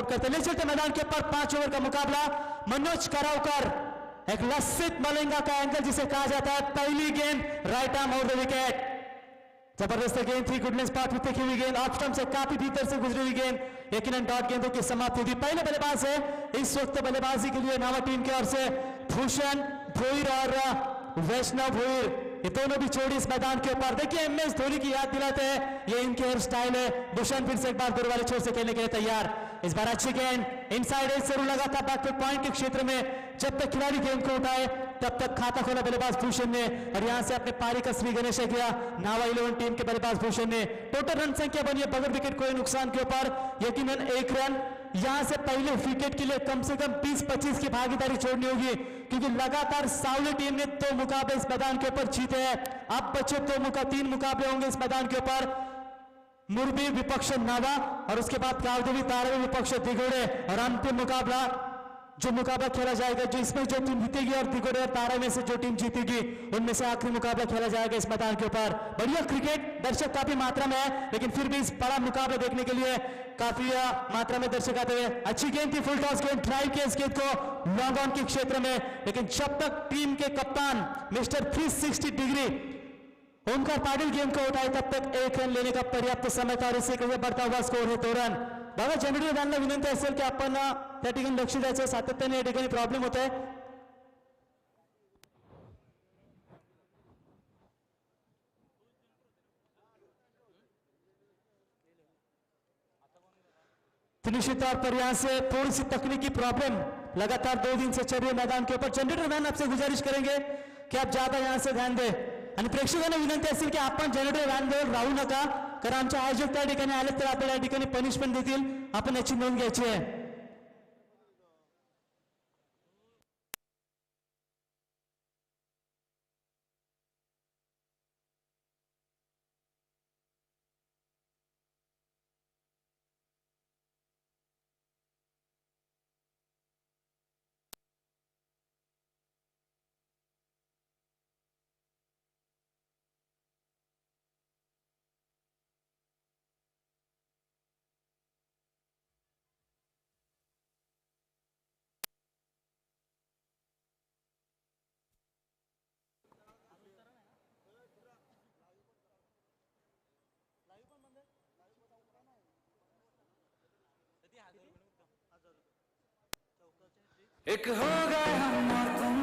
Out करते ले चलते मैदान के ऊपर 5 ओवर का मुकाबला। मनोज करावकर एक लसित मलिंगा का एंगल जिसे कहा जाता है, पहली गेंद right arm over the wicket, जबरदस्त गेंद थी, गुडनेस पाथ में फेंकी हुई गेंद, ऑफ स्टंप से काफी भीतर से गुजरी हुई गेंद, यकीनन डॉट गेंदों की समाप्ति थी। पहले बल्लेबाज है इस वक्त बल्लेबाजी के लिए नावा टीम की ओर से भूषण भोईर और वैष्णव भोईर, ये दोनों भी छोड़ी इस मैदान के ऊपर। देखिए एमएस धोनी की याद दिलाते हैं, ये इनके हेयर स्टाइल है। भूषण फिर से एक बार दूर वाले छोर से खेलने के लिए तैयार। इस बार अच्छी गेंद इनसाइड एज जरूर लगा था बैकफुट पॉइंट के क्षेत्र में। जब तक खिलाड़ी गेंद को उठाए तब तक खाता खोला बल्लेबाज भूषण ने, और यहां से अपने पारी का श्री गणेश किया नावा 11 टीम के बल्लेबाज भूषण ने। टोटल रन संख्या बनी है बगैर विकेट कोई नुकसान के ऊपर, यकीनन 1 रन। यहां से पहले विकेट के लिए कम से कम 20-25 की भागीदारी छोड़नी होगी, क्योंकि लगातार सावली टीम ने 2 मुकाबले इस मैदान के ऊपर जीते हैं। अब बचे 3 मुकाबले होंगे इस मैदान के ऊपर। मुरबी विपक्ष नावा और उसके बाद गावदेवी तारवी विपक्ष दिगोड़े, और अंतिम मुकाबला जो मुकाबला खेला जाएगा, जो इसमें जो टीम जीतेगी और दिगोड़े और तारा में से जो टीम जीतेगी उनमें से आखिरी मुकाबला खेला जाएगा इस मैदान के ऊपर। बढ़िया क्रिकेट, दर्शक काफी मात्रा में है, लेकिन फिर भी इस बड़ा मुकाबला देखने के लिए काफी मात्रा में दर्शक आते हुए। अच्छी गेंद थी, फुल टॉस गेंद, ड्राइव किया इस गेंद को लॉन्ग ऑन के क्षेत्र में, लेकिन जब तक टीम के कप्तान मिस्टर 360 डिग्री ओमकार पाटिल गेंद को उठाए तब तक 1 रन लेणे का पर्याप्त समय था, और इसे कधी बढ़ता हुआ स्कोर है 2 रन। बघा जनरली त्यांना विनंती असेल की आपण त्या ठिकाणी लक्ष द्यायचं, सातत्याने या ठिकाणी प्रॉब्लेम होत आहे। निश्चित तौर पर यहां से थोड़ी सी तकनीकी प्रॉब्लम लगातार 2 दिन से चल रही है मैदान के ऊपर। जनरेटर मैन आपसे गुजारिश करेंगे कि आप ज्यादा यहां से ध्यान दें, आणि प्रेक्षकांना विनंती असेल की आपण जनरेटर व्हॅनवर राहू नका, कारण आमचे आयोजक त्या ठिकाणी आले तर आपल्याला या ठिकाणी पनिशमेंट देतील, आपण याची नोंद घ्यायची आहे। एक हो गए हम और तुम,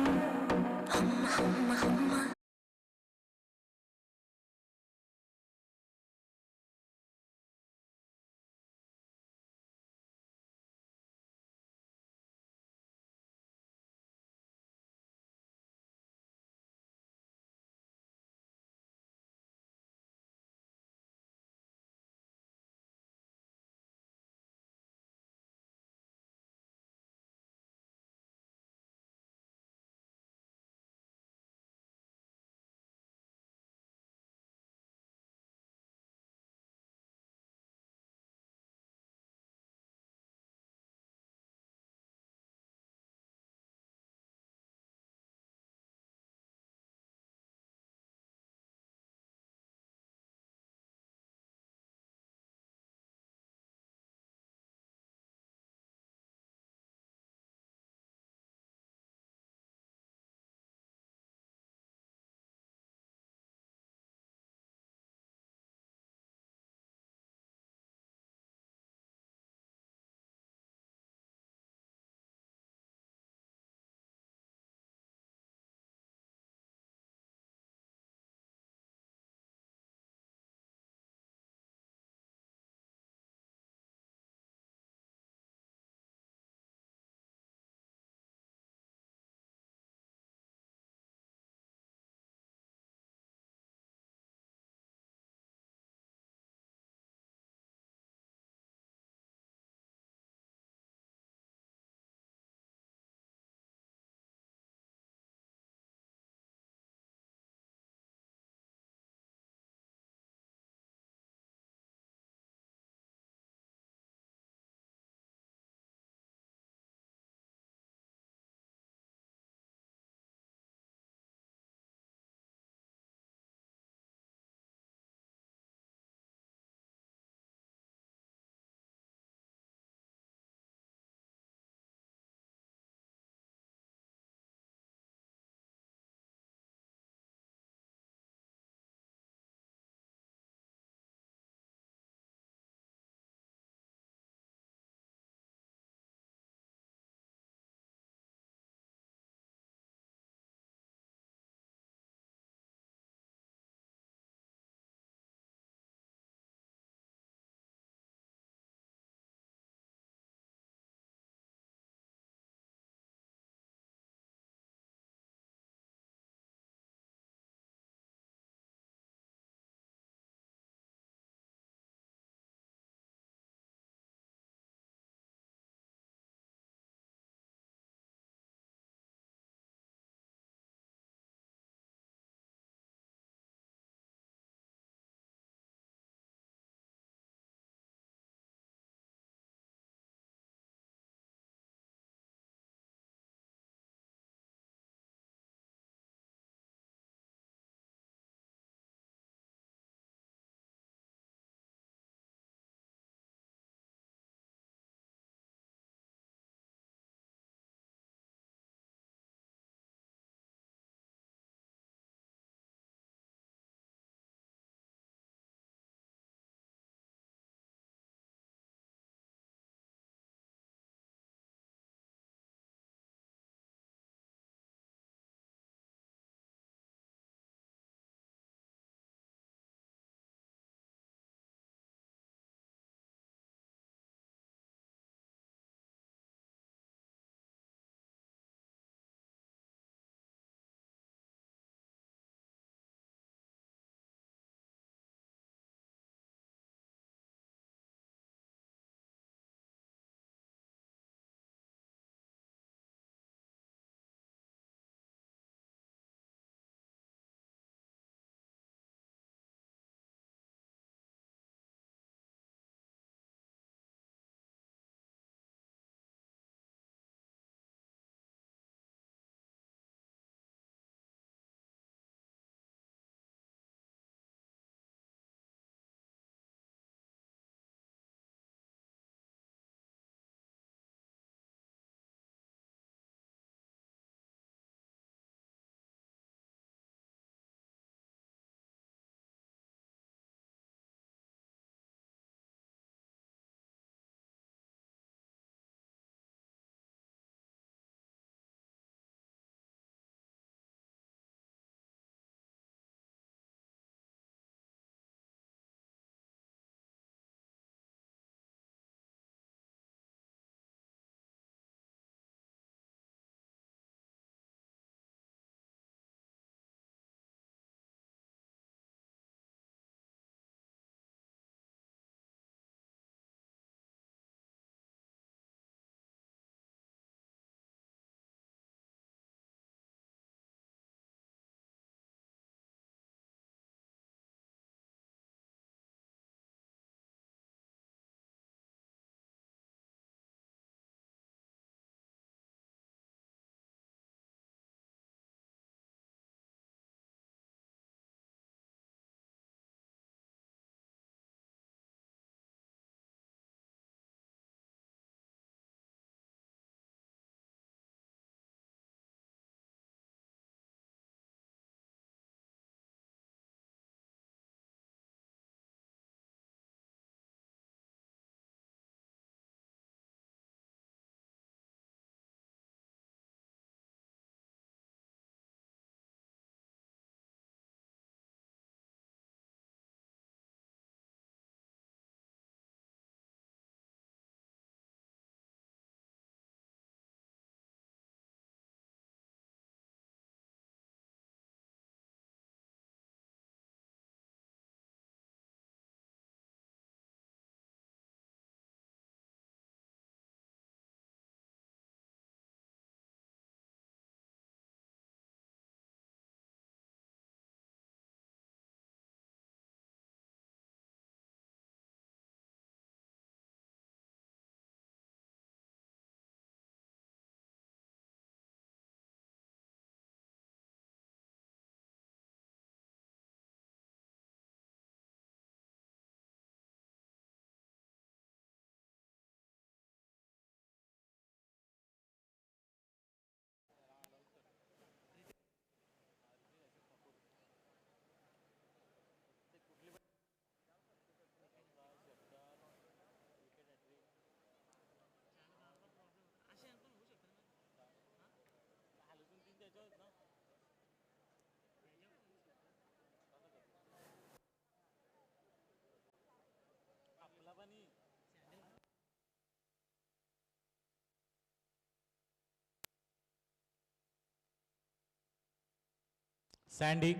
सैंडी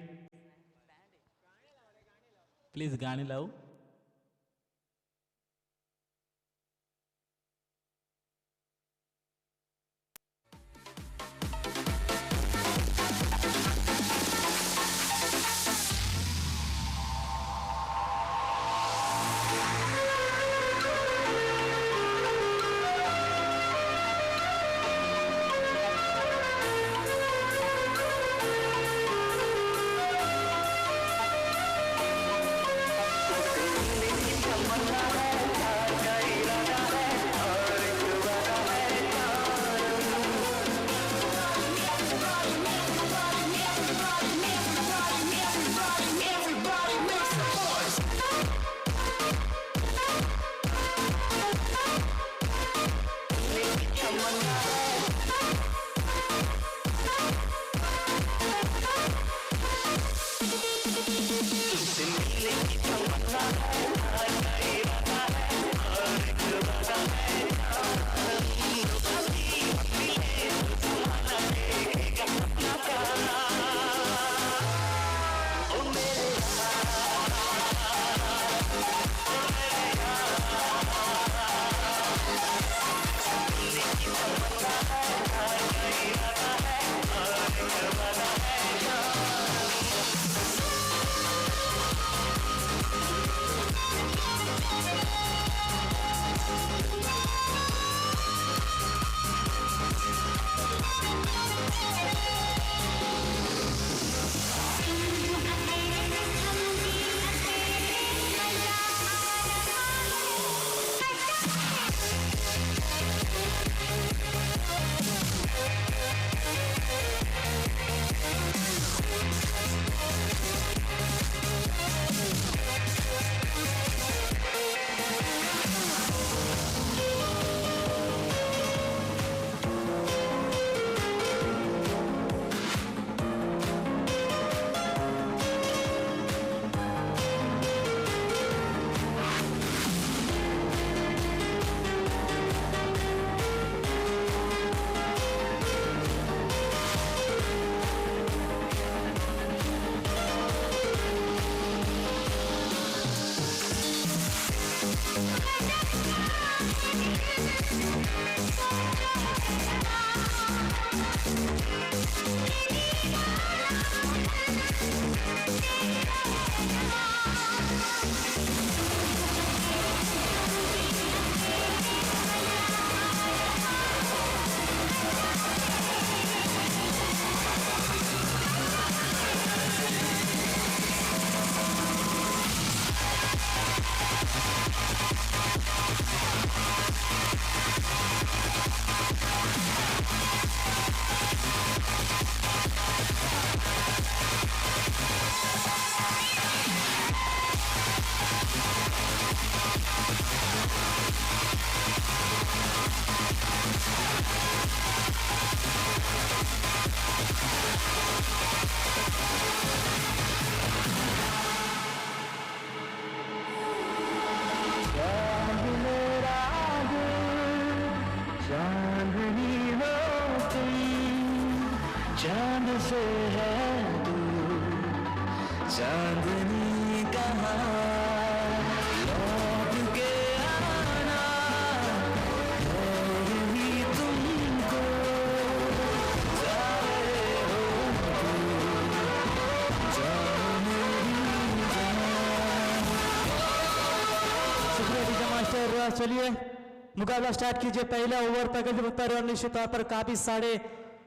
प्लीज गाने लाओ. चांदनी कहाँ लौट के आना और भी तुमको चाहे हो जाने शुक्रिया डीजे मास्टर. चलिए मुकाबला स्टार्ट कीजिए. पहला ओवर पर और निश्चित तौर पर काफी सारे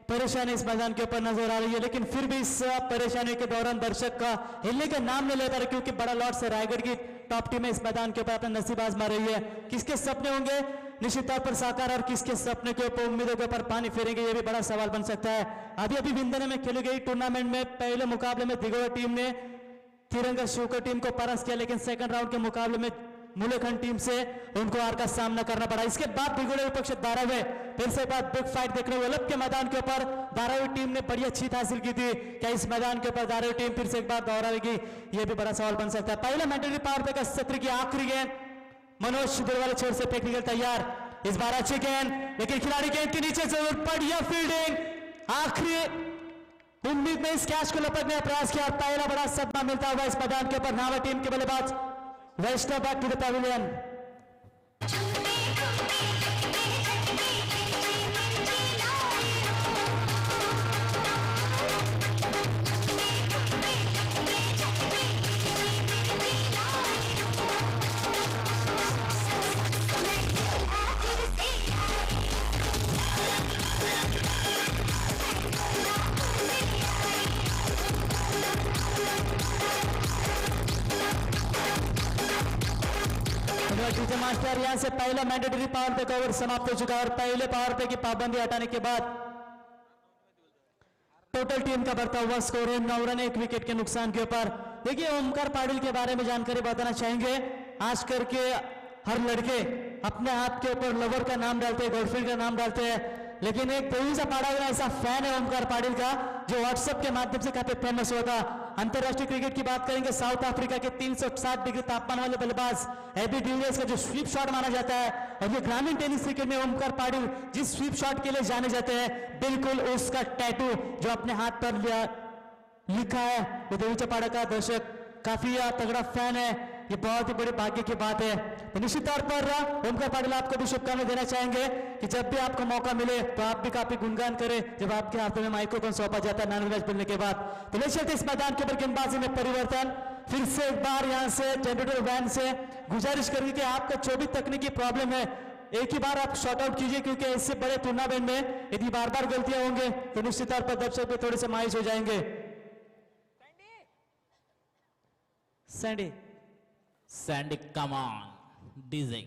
परेशानी इस मैदान के ऊपर नजर आ रही है, लेकिन फिर भी इस परेशानी के दौरान दर्शक का हिलने का नाम नहीं लेता, क्योंकि बड़ा लॉट से रायगढ़ की टॉप टीम इस मैदान के ऊपर अपना नसीब आजमा रही है. किसके सपने होंगे निश्चित तौर पर साकार और किसके सपने के ऊपर उम्मीदों के ऊपर पानी फेरेंगे, ये भी बड़ा सवाल बन सकता है. अभी विंदने में खेली गई टूर्नामेंट में पहले मुकाबले में दिगोरा टीम ने तिरंगा शुकर टीम को परास्त किया, लेकिन सेकंड राउंड के मुकाबले में मुलेखंड टीम से उनको हार का सामना करना पड़ा. इसके बाद बिगड़े विपक्ष धारावी फिर से बाद बिग फाइट देखने को लब के मैदान के ऊपर धारावी टीम ने बड़ी अच्छी हासिल की थी. क्या इस मैदान के ऊपर धारावी टीम फिर से एक बार दोहराएगी, ये भी बड़ा सवाल बन सकता है. पहले मैंडेटरी पावर प्ले का सत्र की आखिरी गेंद मनोज वाले छोर से टेक्निकल तैयार. इस बार अच्छी गेंद, लेकिन खिलाड़ी गेंद के नीचे जरूर बढ़िया फील्डिंग. आखिरी उम्मीद में इस कैच को लपकने का प्रयास किया और पहला बड़ा सदमा मिलता हुआ इस मैदान के ऊपर नावा टीम के बल्लेबाज Vaishnav back to the pavilion. Teacher master यहां से पहला मैंडेटरी पावर पे कवर समाप्त हो चुका है और पहले पावर पे की पाबंदी हटाने के बाद टोटल टीम का बढ़ता हुआ स्कोर है 9 रन 1 विकेट के नुकसान के ऊपर। देखिए ओमकार पाटिल के बारे में जानकारी बताना चाहेंगे। आज करके हर लड़के अपने हाथ के ऊपर लवर का नाम डालते हैं, गर्लफ्रेंड का नाम डालते हैं, लेकिन एक कोई सा पाड़ा हुआ ऐसा फैन है ओमकार पाटिल का जो व्हाट्सएप के माध्यम से काफी फेमस हुआ था। अंतरराष्ट्रीय क्रिकेट की बात करेंगे, साउथ अफ्रीका के 360 डिग्री तापमान वाले बल्लेबाज एबी डिविलियर्स का जो स्वीप शॉट माना जाता है, और ये ग्रामीण टेनिस क्रिकेट में ओमकार पाटिल जिस स्वीप शॉट के लिए जाने जाते हैं, बिल्कुल उसका टैटू जो अपने हाथ पर लिखा है, वो देवी चपाड़ा का दर्शक काफी तगड़ा फैन है। ये बहुत ही बड़ी भाग्य की बात है। तो निश्चित तौर पर ओमकार पाटिल आपको भी शुभकामनाएं देना चाहेंगे कि जब भी आपको मौका मिले तो आप भी काफी गुणगान करें जब आपके हाथों में माइक्रोफोन सौंपा जाता है नानू मैच मिलने के बाद। तो ले चलते इस मैदान के ऊपर गेंदबाजी में परिवर्तन। फिर से एक बार यहां से जनरेटर वैन से गुजारिश करेंगे कि आपका जो भी तकनीकी प्रॉब्लम है एक ही बार आप शॉर्ट आउट कीजिए, क्योंकि इससे बड़े टूर्नामेंट में यदि बार बार गलतियां होंगे तो निश्चित तौर पर दर्शक भी थोड़े से मायूस हो जाएंगे। Sandy Sandy, come on, DJ.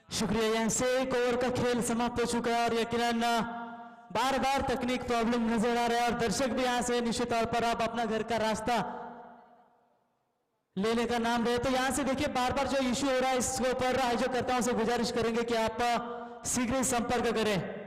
शुक्रिया। यहाँ से एक ओवर का खेल समाप्त हो चुका है और यकीनन बार बार तकनीक प्रॉब्लम नजर आ रहा है और दर्शक भी यहाँ से निश्चित तौर पर आप अपना घर का रास्ता लेने का नाम रहे। तो यहाँ से देखिए बार बार जो इश्यू हो रहा है इसके ऊपर आयोजकर्ताओं से गुजारिश करेंगे कि आप शीघ्र ही संपर्क करें।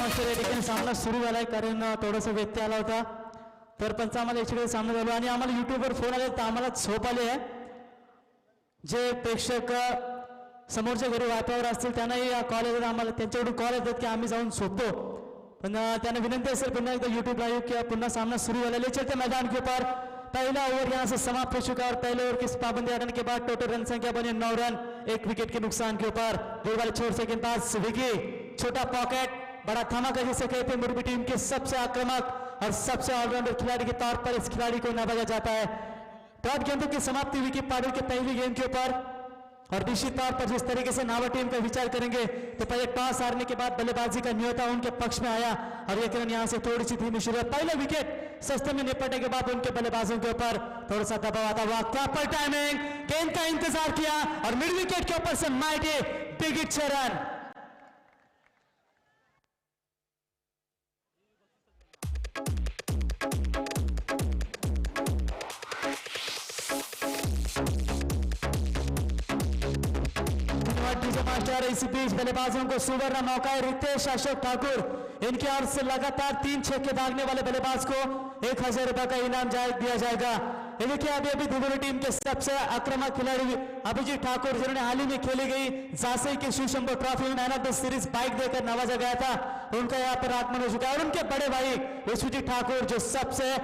मास्टर या ठिकाणी सामना सुरू झालाय कारण थोडासा व्यत्यय आला होता तर पंच आम्हाला याच्याकडे सामना झाला आणि आम्हाला युट्यूबवर फोन आले तर आम्हाला झोप आली आहे जे प्रेक्षक समोरच्या घरी वाटावर असतील त्यांनाही कॉल येतात आम्हाला त्यांच्याकडून कॉल येतात की आम्ही जाऊन झोपतो पण त्यांना विनंती असेल पुन्हा एकदा यूट्यूब लाइव किया पुनः सामना शुरू हुआ ले चलते मैदान के ऊपर पहला ओवर यहां से समाप्त हो चुका और पहले ओवर की पाबंदी हटाने के बाद टोटल रन संख्या बनी 9 रन 1 विकेट के नुकसान के ऊपर दो वाले छोर से गेंदबाज विकी छोटा पॉकेट बड़ा धमाका जिसे कहते हैं मुर्बी टीम के सबसे आक्रामक और सबसे ऑलराउंडर खिलाड़ी के तौर पर इस खिलाड़ी को नवाजा जाता है डॉट गेंदों की समाप्ति विकी पाटिल के पहली गेंद के ऊपर और निश्चित तौर पर जिस तरीके से नावा टीम का विचार करेंगे तो पहले टॉस हारने के बाद बल्लेबाजी का न्योता उनके पक्ष में आया और ये रन यहां से थोड़ी सी धीमी शुरुआत पहले विकेट सस्ते में निपटने के बाद उनके बल्लेबाजों के ऊपर थोड़ा सा दबाव आता हुआ प्रॉपर टाइमिंग गेंद का इंतजार किया और मिड विकेट के ऊपर से mighty big hit 6 run master इसी बीच बल्लेबाजों को सुवर्ण मौका है रितेश अशोक ठाकुर इनके ओर से लगातार 3 छक्के दागने वाले बल्लेबाज को 1000 रुपए का इनाम दिया जाएगा ये देखिए अभी दिगुड़ी टीम के सबसे आक्रामक खिलाड़ी अभिजीत ठाकुर जिन्होंने हाल ही में खेली गई झांसी की शिवशंभू ट्रॉफी में man of the series bike देकर नवाजा गया था उनका यहाँ पर आगमन हो चुका है और उनके बड़े भाई विश्वजीत ठाकुर जो सबसे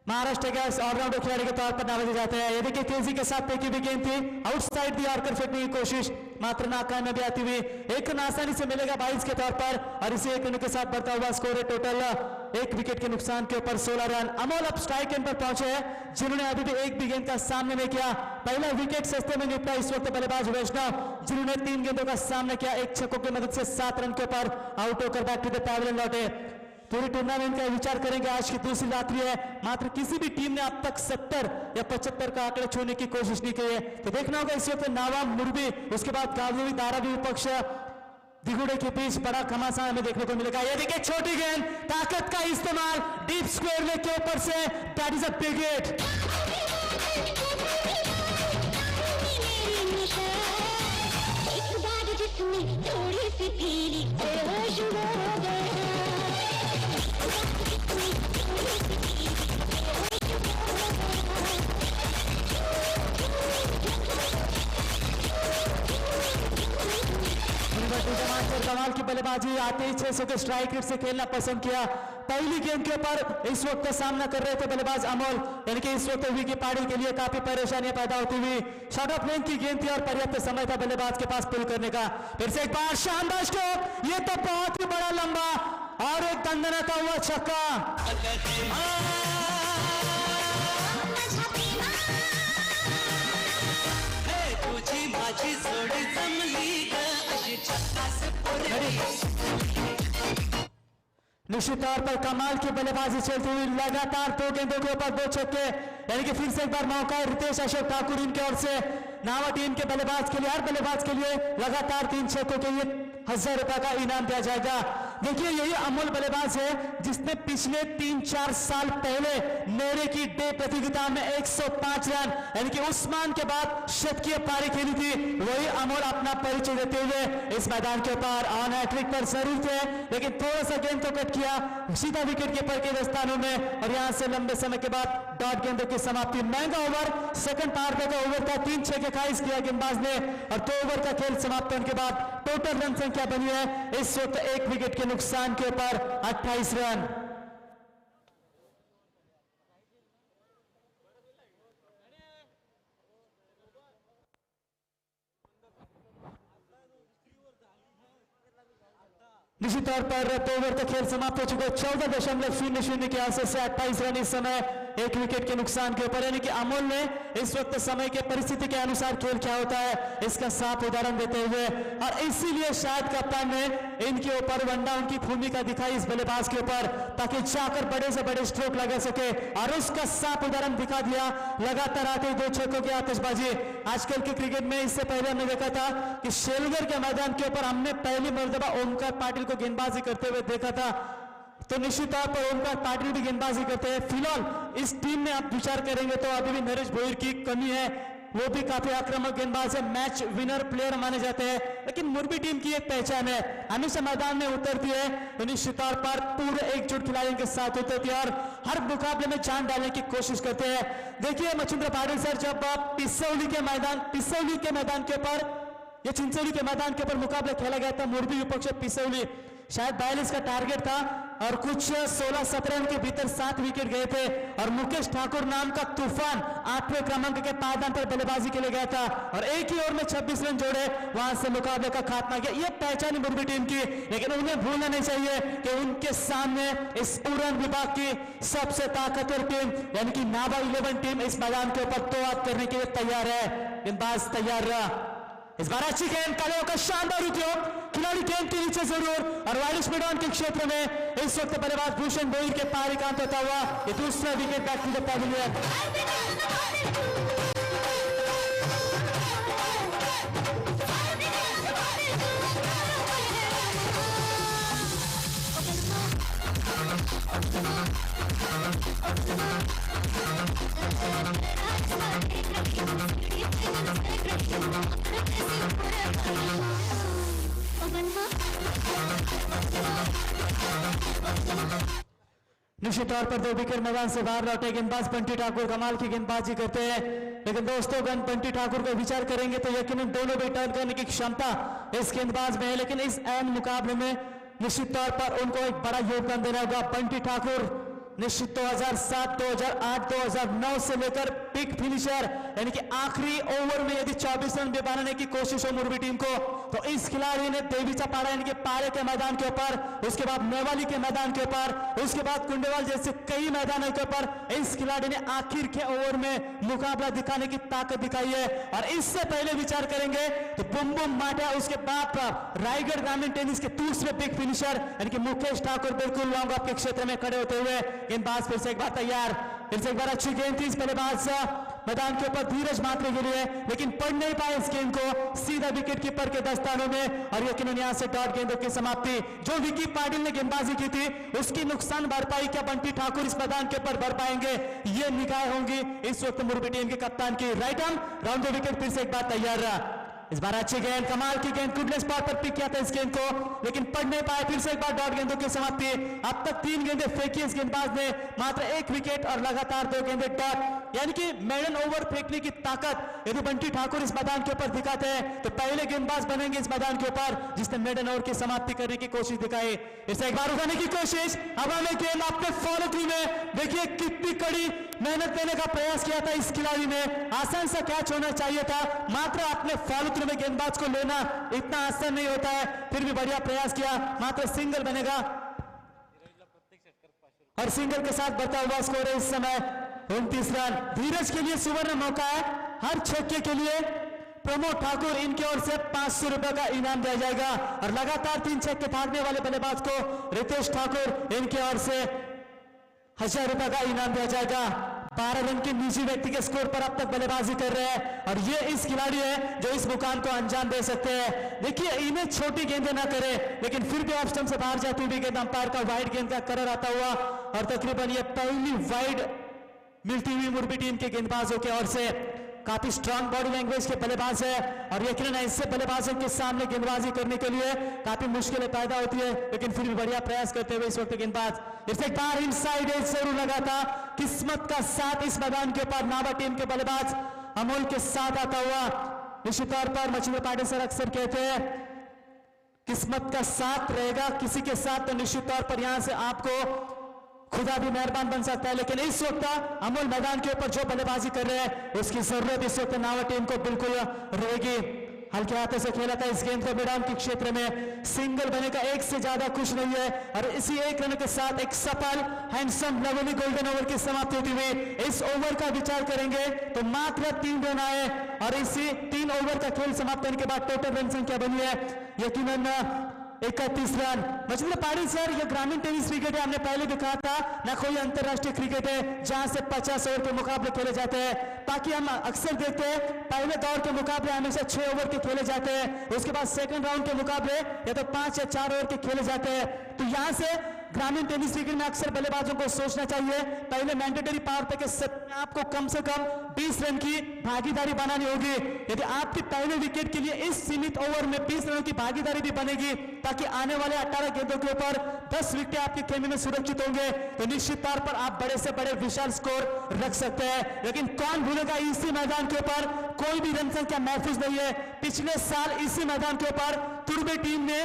महाराष्ट्र के ऑलराउंडर खिलाड़ी के तौर पर नवाजे जाते हैं ये देखिए तेजी के साथ फेंकी हुई गेंद थी आउटसाइड दी आकर फेंकने की कोशिश मात्र नाकामयाबी आती हुई एक रन आसानी से मिलेगा 22 के तौर पर और इसी एक रन के साथ बढ़ता हुआ स्कोर है टोटल 1 विकेट के नुकसान के ऊपर 16 रन अमोल अब स्ट्राइक एंड पर पहुंचे हैं जिन्होंने अभी भी एक भी गेंद का सामना नहीं किया पहला विकेट सस्ते में निपटा इस वक्त बल्लेबाज वैष्णव जिन्होंने 3 गेंदों का सामना किया 1 छक्कों की मदद से 7 रन के ऊपर आउट होकर बैक टू द पैवेलियन लौटे पूरी टूर्नामेंट का विचार करेंगे आज की दूसरी रात्रि है मात्र किसी भी टीम ने अब तक 70 या 75 का आंकड़ा छूने की कोशिश नहीं की है तो देखना होगा इस वक्त नावा मुर्बी उसके बाद गावदेवी धारावी विपक्ष दिगुड़े के बीच बड़ा घमासान हमें देखने को मिलेगा ये देखिए छोटी गेंद ताकत का इस्तेमाल डीप स्क्वायर लेग के ऊपर say that is a big hit थोड़ी सी पीली कमाल की बल्लेबाजी आते ही 600 के स्ट्राइक रेट से खेलना पसंद किया पहली गेंद के ऊपर इस वक्त सामना कर रहे थे बल्लेबाज अमोल यानी कि इस वक्त विकी पाटिल के लिए काफी परेशानियां पैदा होती हुई शॉर्ट ऑफ लेंथ की गेंद थी और पर्याप्त समय था बल्लेबाज के पास पुल करने का फिर से एक बार शानदार स्ट्रोक ये तो बहुत ही बड़ा लंबा और एक दंदनाता हुआ छक्का निश्चित तौर पर कमाल की बल्लेबाजी चलती हुई लगातार 2 गेंदों के ऊपर 2 छक्के यानी कि फिर से एक बार मौका है रितेश अशोक ठाकुर इनकी ओर से नावा टीम के बल्लेबाज के लिए हर बल्लेबाज के लिए लगातार 3 छक्कों के लिए 1000 रुपए का इनाम दिया जाएगा देखिए यही अमोल बल्लेबाज है जिसने पिछले 3-4 साल पहले नेरे की डे प्रतियोगिता में 105 रन यानी कि उस्मान के बाद शतकीय पारी खेली थी वही अमोल अपना परिचय देते हुए इस मैदान के ऊपर ऑन हैट्रिक पर जरूर थे लेकिन थोड़ा सा गेंद को कट किया सीधा विकेट कीपर के दस्तानों में और यहां से लंबे समय के बाद डॉट गेंदों की समाप्ति महंगा ओवर सेकंड पावर प्ले का ओवर था 3 छक्के खाइज किया गेंदबाज ने और 2 ओवर का खेल समाप्त होने के बाद टोटल रन संख्या बनी है इस वक्त 1 विकेट के नुकसान के ऊपर 28 रन निश्चित तौर पर 2 ओवर का खेल समाप्त हो चुका है 14.00 के आसपास से 28 रन इस समय 1 विकेट के नुकसान के ऊपर यानी कि अमोल ने इस वक्त समय के परिस्थिति के अनुसार खेल क्या होता है इसका साफ उदाहरण देते हुए और इसीलिए शायद कप्तान ने इनके ऊपर वनडाउन उनकी भूमिका दिखाई इस बल्लेबाज के ऊपर ताकि जाकर बड़े से बड़े स्ट्रोक लगा सके और उसका साफ उदाहरण दिखा दिया लगातार आते 2 छक्कों की आतिशबाजी आजकल के क्रिकेट में इससे पहले हमने देखा था कि शेलगर के मैदान के ऊपर हमने पहली मर्तबा ओमकार पाटिल को गेंदबाजी करते हुए देखा था तो निश्चित तौर पर ओमकार पाटिल भी गेंदबाजी करते हैं फिलहाल इस टीम में आप विचार करेंगे तो अभी भी नरेश भोईर की कमी है वो भी काफी आक्रामक गेंदबाज है, मैच विनर प्लेयर माने जाते हैं। लेकिन मुरबी टीम की एक पहचान है, हमेशा मैदान में उतरती है तो निश्चित तौर पर पूरे एकजुट खिलाड़ियों के साथ उतरती है और हर मुकाबले में जान डालने की कोशिश करते हैं। देखिए मच्छिंद्र पाटिल सर, जब पिसौली के मैदान के ऊपर या चिंचोली के मैदान के ऊपर मुकाबला खेला गया था, मुरबी विपक्ष पिसौली, शायद 42 का टारगेट था और कुछ 16-17 रन के भीतर 7 विकेट गए थे और मुकेश ठाकुर नाम का तूफान 8वें क्रमांक के पायदान पर बल्लेबाजी के लिए गया था और एक ही ओवर में 26 रन जोड़े, वहां से मुकाबले का खात्मा किया। ये पहचान है मुरबी टीम की, लेकिन उन्हें भूलना नहीं चाहिए कि उनके सामने इस उड़न विभाग की सबसे ताकतवर टीम यानी कि नाभा 11 टीम इस मैदान के ऊपर तोआब करने के लिए तैयार है। गेंदबाज तैयार रहा, इस बार अच्छी गेंद, काले का शानदार उपयोग, खिलाड़ी गेंद के नीचे जरूर और वायरस मैदान के क्षेत्र में इस वक्त बल्लेबाज भूषण बोईर के पार एकांत होता हुआ ये दूसरा wicket back to the pavilion. निश्चित तौर पर 2 विकेट मैदान से बाहर लौटे गेंदबाज बंटी ठाकुर कमाल की गेंदबाजी करते हैं, लेकिन दोस्तों अगर बंटी ठाकुर का विचार करेंगे तो यकीनन दोनों भी टर्न करने की क्षमता इस गेंदबाज में है, लेकिन इस अहम मुकाबले में निश्चित तौर पर उनको एक बड़ा योगदान देना होगा। बंटी ठाकुर निश्चित 2007, 2008, 2009 से लेकर पिक फिनिशर यानी कि आखिरी ओवर में यदि 24 रन भी बनाने की कोशिश हो मुरबी टीम को, तो इस खिलाड़ी ने देवीचा पाड़ा यानी कि पारे के मैदान के ऊपर, उसके बाद नेवाली के मैदान के ऊपर, उसके बाद कुंडेवाल जैसे कई मैदानों के ऊपर इस खिलाड़ी ने आखिर के ओवर में मुकाबला दिखाने की ताकत दिखाई है। और इससे पहले विचार करेंगे तो बुम बुम माटा, उसके बाद रायगढ़ ग्रामीण टेनिस के दूसरे बिग फिनिशर यानी कि मुकेश ठाकुर बिल्कुल लॉन्ग ऑफ के क्षेत्र में खड़े होते हुए गेंदबाज फिर से एक बार तैयार, फिर से एक बार अच्छी गेंद थी इस बल्लेबाज मैदान के ऊपर धीरज मात्रे के लिए, लेकिन पढ़ नहीं पाए इस गेंद को, सीधा विकेट कीपर के दस्तानों में और यकीनन यहां से डॉट गेंदों की समाप्ति। जो विकी पाटिल ने गेंदबाजी की थी उसकी नुकसान भरपाई क्या बंटी ठाकुर इस मैदान के ऊपर भर पाएंगे, ये निगाह होंगी इस वक्त मुरबी टीम के कप्तान की। Right arm round the wicket फिर से एक बार तैयार रहा, इस बार अच्छी गेंद, कमाल की गेंद, गुडले स्पॉट पर पिक किया था इस गेंद को, लेकिन पढ़ नहीं पाए, फिर से एक बार डॉट गेंदों की समाप्ति। अब तक 3 गेंदें फेंकी इस गेंदबाज ने, मात्र 1 विकेट और लगातार 2 गेंदें डॉट, यानी कि मेडन ओवर फेंकने की ताकत यदि बंटी ठाकुर इस मैदान के ऊपर दिखाते हैं तो पहले गेंदबाज बनेंगे इस मैदान के ऊपर जिसने मेडन ओवर की समाप्ति करने की कोशिश दिखाई। इसे एक बार उठाने की कोशिश, हवा में गेंद अपने फॉलो थ्रू में, देखिए कितनी कड़ी मेहनत देने का प्रयास किया था इस खिलाड़ी ने, आसान सा कैच होना चाहिए था, मात्र अपने फॉलो थ्रू में गेंदबाज को लेना इतना आसान नहीं होता है, फिर भी बढ़िया प्रयास किया, मात्र सिंगल बनेगा और सिंगल के साथ बढ़ता हुआ स्कोर है इस समय 29 रन। धीरज के लिए सुवर्ण मौका है, हर छक्के के लिए प्रमोद ठाकुर इनकी ओर से 500 रुपए का इनाम दिया जाएगा और लगातार 3 छक्के भागने वाले बल्लेबाज को रितेश ठाकुर इनकी ओर से 1000 रुपए का इनाम दिया जाएगा। 12 रन के निजी व्यक्ति के स्कोर पर अब तक बल्लेबाजी कर रहे हैं और ये इस खिलाड़ी है जो इस मुकाम को अंजाम दे सकते हैं। देखिए इन्हें छोटी गेंदें ना करें, लेकिन फिर भी ऑफ स्टंप से बाहर जाती हुई गेंद अंपायर का वाइड गेंद का करर आता हुआ और तकरीबन ये पहली वाइड मिलती हुई मुरबी टीम के गेंदबाजों की ओर से। काफी स्ट्रांग बॉडी लैंग्वेज के बल्लेबाज है और यकीनन ऐसे बल्लेबाजों के सामने गेंदबाजी करने के लिए काफी मुश्किलें पैदा होती है, लेकिन फिर भी बढ़िया प्रयास करते हुए इस वक्त गेंदबाज इसे एक बार इनसाइड एज जरूर लगा था। किस्मत का साथ इस मैदान के ऊपर नाभा टीम के बल्लेबाज अमोल के साथ आता हुआ, निश्चित तौर पर मच्छिंद्र पाटिल सर अक्सर कहते हैं किस्मत का साथ रहेगा किसी के साथ तो निश्चित तौर पर यहां से आपको खुदा भी मेहरबान बन सकता है, लेकिन इस वक्त अमोल मैदान के ऊपर जो बल्लेबाजी कर रहे हैं उसकी जरूरत इस वक्त नावा टीम को बिल्कुल रहेगी। हल्के हाथों से खेला था इस गेंद को मैदान के क्षेत्र में, सिंगल बने का एक से ज्यादा कुछ नहीं है और इसी 1 रन के साथ एक सफल हैंडसम लवली गोल्डन ओवर की समाप्ति होती हुई। इस ओवर का विचार करेंगे तो मात्र 3 रन आए और इसी 3 ओवर का खेल समाप्त होने के बाद टोटल रन संख्या बनी है यकीनन 31 रन। मच्छिंद्र पाटिल सर ये ग्रामीण टेनिस क्रिकेट है, हमने पहले भी कहा था ना कोई अंतरराष्ट्रीय क्रिकेट है जहां से 50 ओवर के मुकाबले खेले जाते हैं, ताकि हम अक्सर देखते हैं पहले दौर के मुकाबले हमेशा 6 ओवर के खेले जाते हैं, उसके बाद सेकंड राउंड के मुकाबले या तो 5 या 4 ओवर के खेले जाते हैं। तो यहां से ग्रामीण टेनिस क्रिकेट में अक्सर बल्लेबाजों को सोचना चाहिए, पहले मैंडेटरी पावर प्ले के सेट में आपको कम से कम 20 रन की भागीदारी बनानी होगी। यदि आपकी पहले विकेट के लिए इस सीमित ओवर में 20 रनों की भागीदारी भी बनेगी, ताकि आने वाले 18 गेंदों के ऊपर 10 विकेट आपके खेमे में सुरक्षित होंगे, तो निश्चित तौर पर आप बड़े से बड़े विशाल स्कोर रख सकते हैं। लेकिन कौन भूलेगा, इसी मैदान के ऊपर कोई भी रन संख्या महफूज नहीं है। पिछले साल इसी मैदान के ऊपर तुर्बे टीम ने,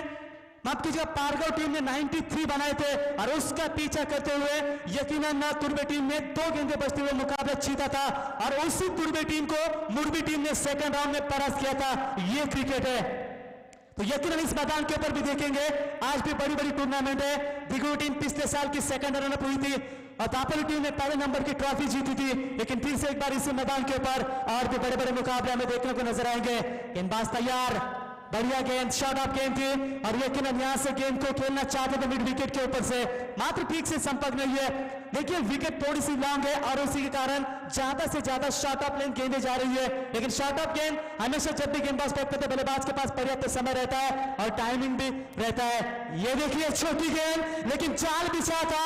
माफ कीजिएगा, पारगांव टीम ने 93 बनाए थे और उसका पीछा करते हुए यकीनन तुर्बे टीम ने 2 गेंदें बचते हुए मुकाबला जीता था और उसी तुर्बे टीम को मुरबी टीम ने सेकंड राउंड में परास्त किया था। ये क्रिकेट है। तो यकीनन इस मैदान के ऊपर भी देखेंगे, आज भी बड़ी बड़ी टूर्नामेंट है। दिगू टीम पिछले साल की सेकंड रनअप हुई थी और दापोली टीम ने पहले नंबर की ट्रॉफी जीती थी, लेकिन फिर से एक बार इसी मैदान के ऊपर और भी बड़े बड़े मुकाबले हमें देखने को नजर आएंगे। गेंदबाज तैयार, बढ़िया गेंद, शॉट ऑफ गेंद थी और यकीनन यहां से गेंद को खेलना चाहते थे मिड विकेट के ऊपर से, मात्र ठीक से संपर्क नहीं है। देखिए विकेट थोड़ी सी लॉन्ग है और उसी के कारण ज्यादा से ज्यादा शॉट ऑफ लेंथ गेंदें जा रही है, लेकिन शॉट ऑफ गेंद हमेशा जब भी गेंदबाज बैट करते बल्लेबाज के पास पर्याप्त समय रहता है और टाइमिंग भी रहता है। ये देखिए छोटी गेंद, लेकिन चाल बिछा था,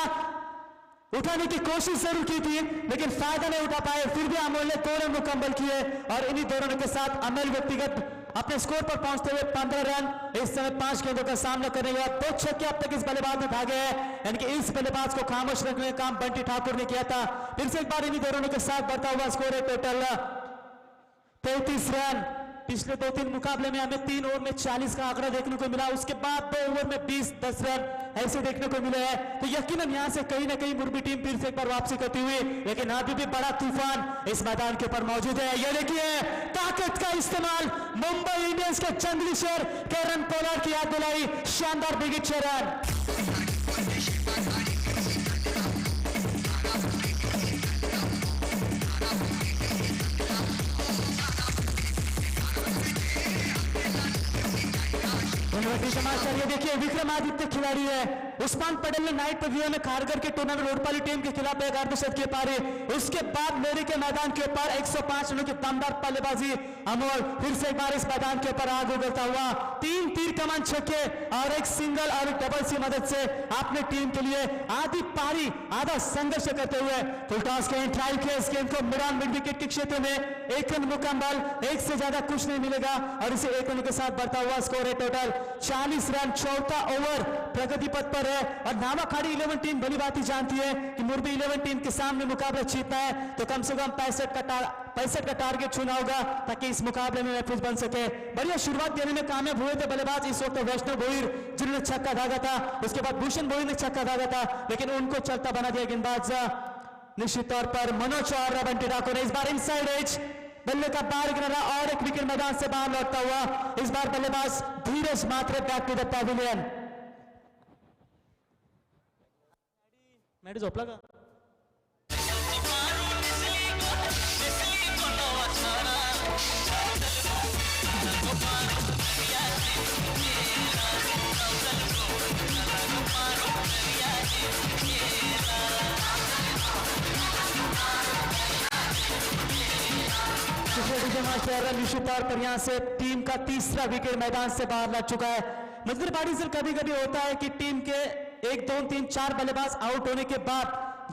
उठाने की कोशिश जरूर की थी लेकिन फायदा नहीं उठा पाए। फिर भी अमोल ने 2 रन मुकम्मल किए और इन्हीं 2 रनों के साथ अमल व्यक्तिगत अपने स्कोर पर पहुंचते हुए 15 रन, इस समय 5 गेंदों का सामना करने के बाद 2 छक्के अब तक इस बल्लेबाज ने भागे हैं, यानी कि इस बल्लेबाज को खामोश रखने का काम बंटी ठाकुर ने किया था। फिर से एक बार इन्हीं 2 रनों के साथ बढ़ता हुआ स्कोर है टोटल 33 रन। पिछले 2-3 मुकाबले में हमें 3 ओवर में 40 का आंकड़ा देखने को मिला, उसके बाद 2 ओवर में 20-10 रन ऐसे देखने को मिले हैं। तो यकीनन यहां से कहीं ना कहीं मुरबी टीम फिर से एक बार वापसी करती हुई, लेकिन अभी भी बड़ा तूफान इस मैदान के ऊपर मौजूद है। ये देखिए ताकत का इस्तेमाल, मुंबई इंडियंस के चंद्रशेखर केरन पोलार्ड की याद दिलाई, शानदार बिग 6 रन। समाचार ये देखिए, विक्रमादित्य खिलाड़ी है। उस्मान पटेल ने नाइट पवेलियन में खारगर के टूर्नामेंट रोडपाली टीम के खिलाफ 11 अर्धशतकीय पारी, उसके बाद मेरी के मैदान के ऊपर 105 रनों की दमदार बल्लेबाजी। अमोल फिर से एक बार इस मैदान के ऊपर आग उगलता हुआ, 3 तीर कमान छक्के और 1 सिंगल और 1 डबल की मदद से अपने टीम के लिए आधी पारी आधा संघर्ष करते हुए फुल टॉस के ट्रायल के इस गेंद को मिड विकेट के क्षेत्र में 1 रन मुकम्मल, 1 से ज्यादा कुछ नहीं मिलेगा और इसे 1 रन के साथ बढ़ता हुआ स्कोर है टोटल 40 रन। 4था ओवर प्रगति पथ पर है और नावाखाड़ी 11 टीम भली बात ही जानती है कि मुरबी 11 टीम के सामने मुकाबला जीतना है तो कम से कम 65 का टारगेट छूना होगा ताकि इस मुकाबले में महफूज बन सके। बढ़िया शुरुआत देने में कामयाब हुए थे बल्लेबाज इस वक्त वैष्णव भोईर, जिन्होंने छक्का दागा था, उसके बाद भूषण भोईर ने छक्का दागा था, लेकिन उनको चलता बना दिया गेंदबाज निश्चित तौर पर मनोज और बंटी ठाकुर ने। इस बार इनसाइड एज बल्ले का बाहर गिरा और 1 विकेट मैदान से बाहर लौटता हुआ इस बार बल्लेबाज Dheeraj Mhatre back to the pavilion. मैडी झोपला का निश्चित तौर पर यहां से टीम का 3रा विकेट मैदान से बाहर लग चुका है। मजदूरबाड़ी से कभी कभी होता है कि टीम के 1, 2, 3, 4 बल्लेबाज आउट होने के बाद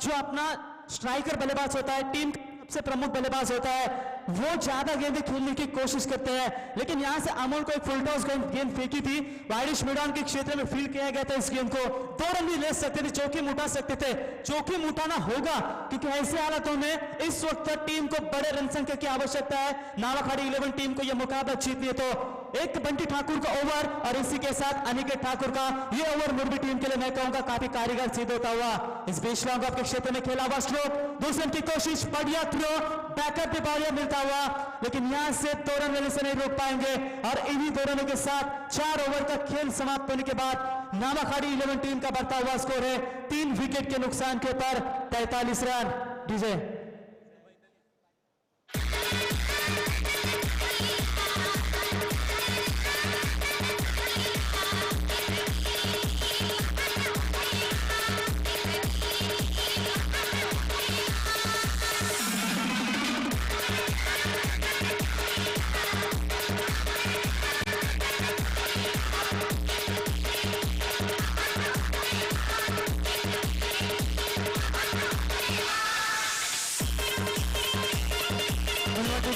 जो अपना स्ट्राइकर बल्लेबाज होता है, टीम सबसे प्रमुख बल्लेबाज होता है, वो ज्यादा गेंदें खेलने की कोशिश करते हैं, लेकिन यहां से अमोल को एक फुल टॉस गेंद फेंकी थी, वाइडिश मिडऑन के क्षेत्र में फील्ड किया गया था। इस गेंद को 2 रन भी ले सकते थे, जोखिम उठा सकते थे, जोखिम उठाना होगा क्योंकि ऐसे हालातों में इस वक्त टीम को बड़े रन संख्या की आवश्यकता है। नावाखाड़ी 11 टीम को यह मुकाबला जीतनी है तो एक बंटी ठाकुर का ओवर और इसी के साथ अनिकेत ठाकुर का ये ओवर मुरबी टीम के लिए मैं कहूंगा काफी कारीगर सिद्ध होता हुआ। इस बीच लॉन्ग ऑफ के क्षेत्र में खेला हुआ स्ट्रोक, दूसरे की कोशिश, बढ़िया थ्रो, बैकअप भी बढ़िया मिलता हुआ, लेकिन यहां से 2 रन लेने से नहीं रोक पाएंगे और इन्हीं 2 रनों के साथ 4 ओवर का खेल समाप्त होने के बाद नावाखाड़ी 11 टीम का बढ़ता हुआ स्कोर है 3 विकेट के नुकसान के ऊपर 43 रन। डीजे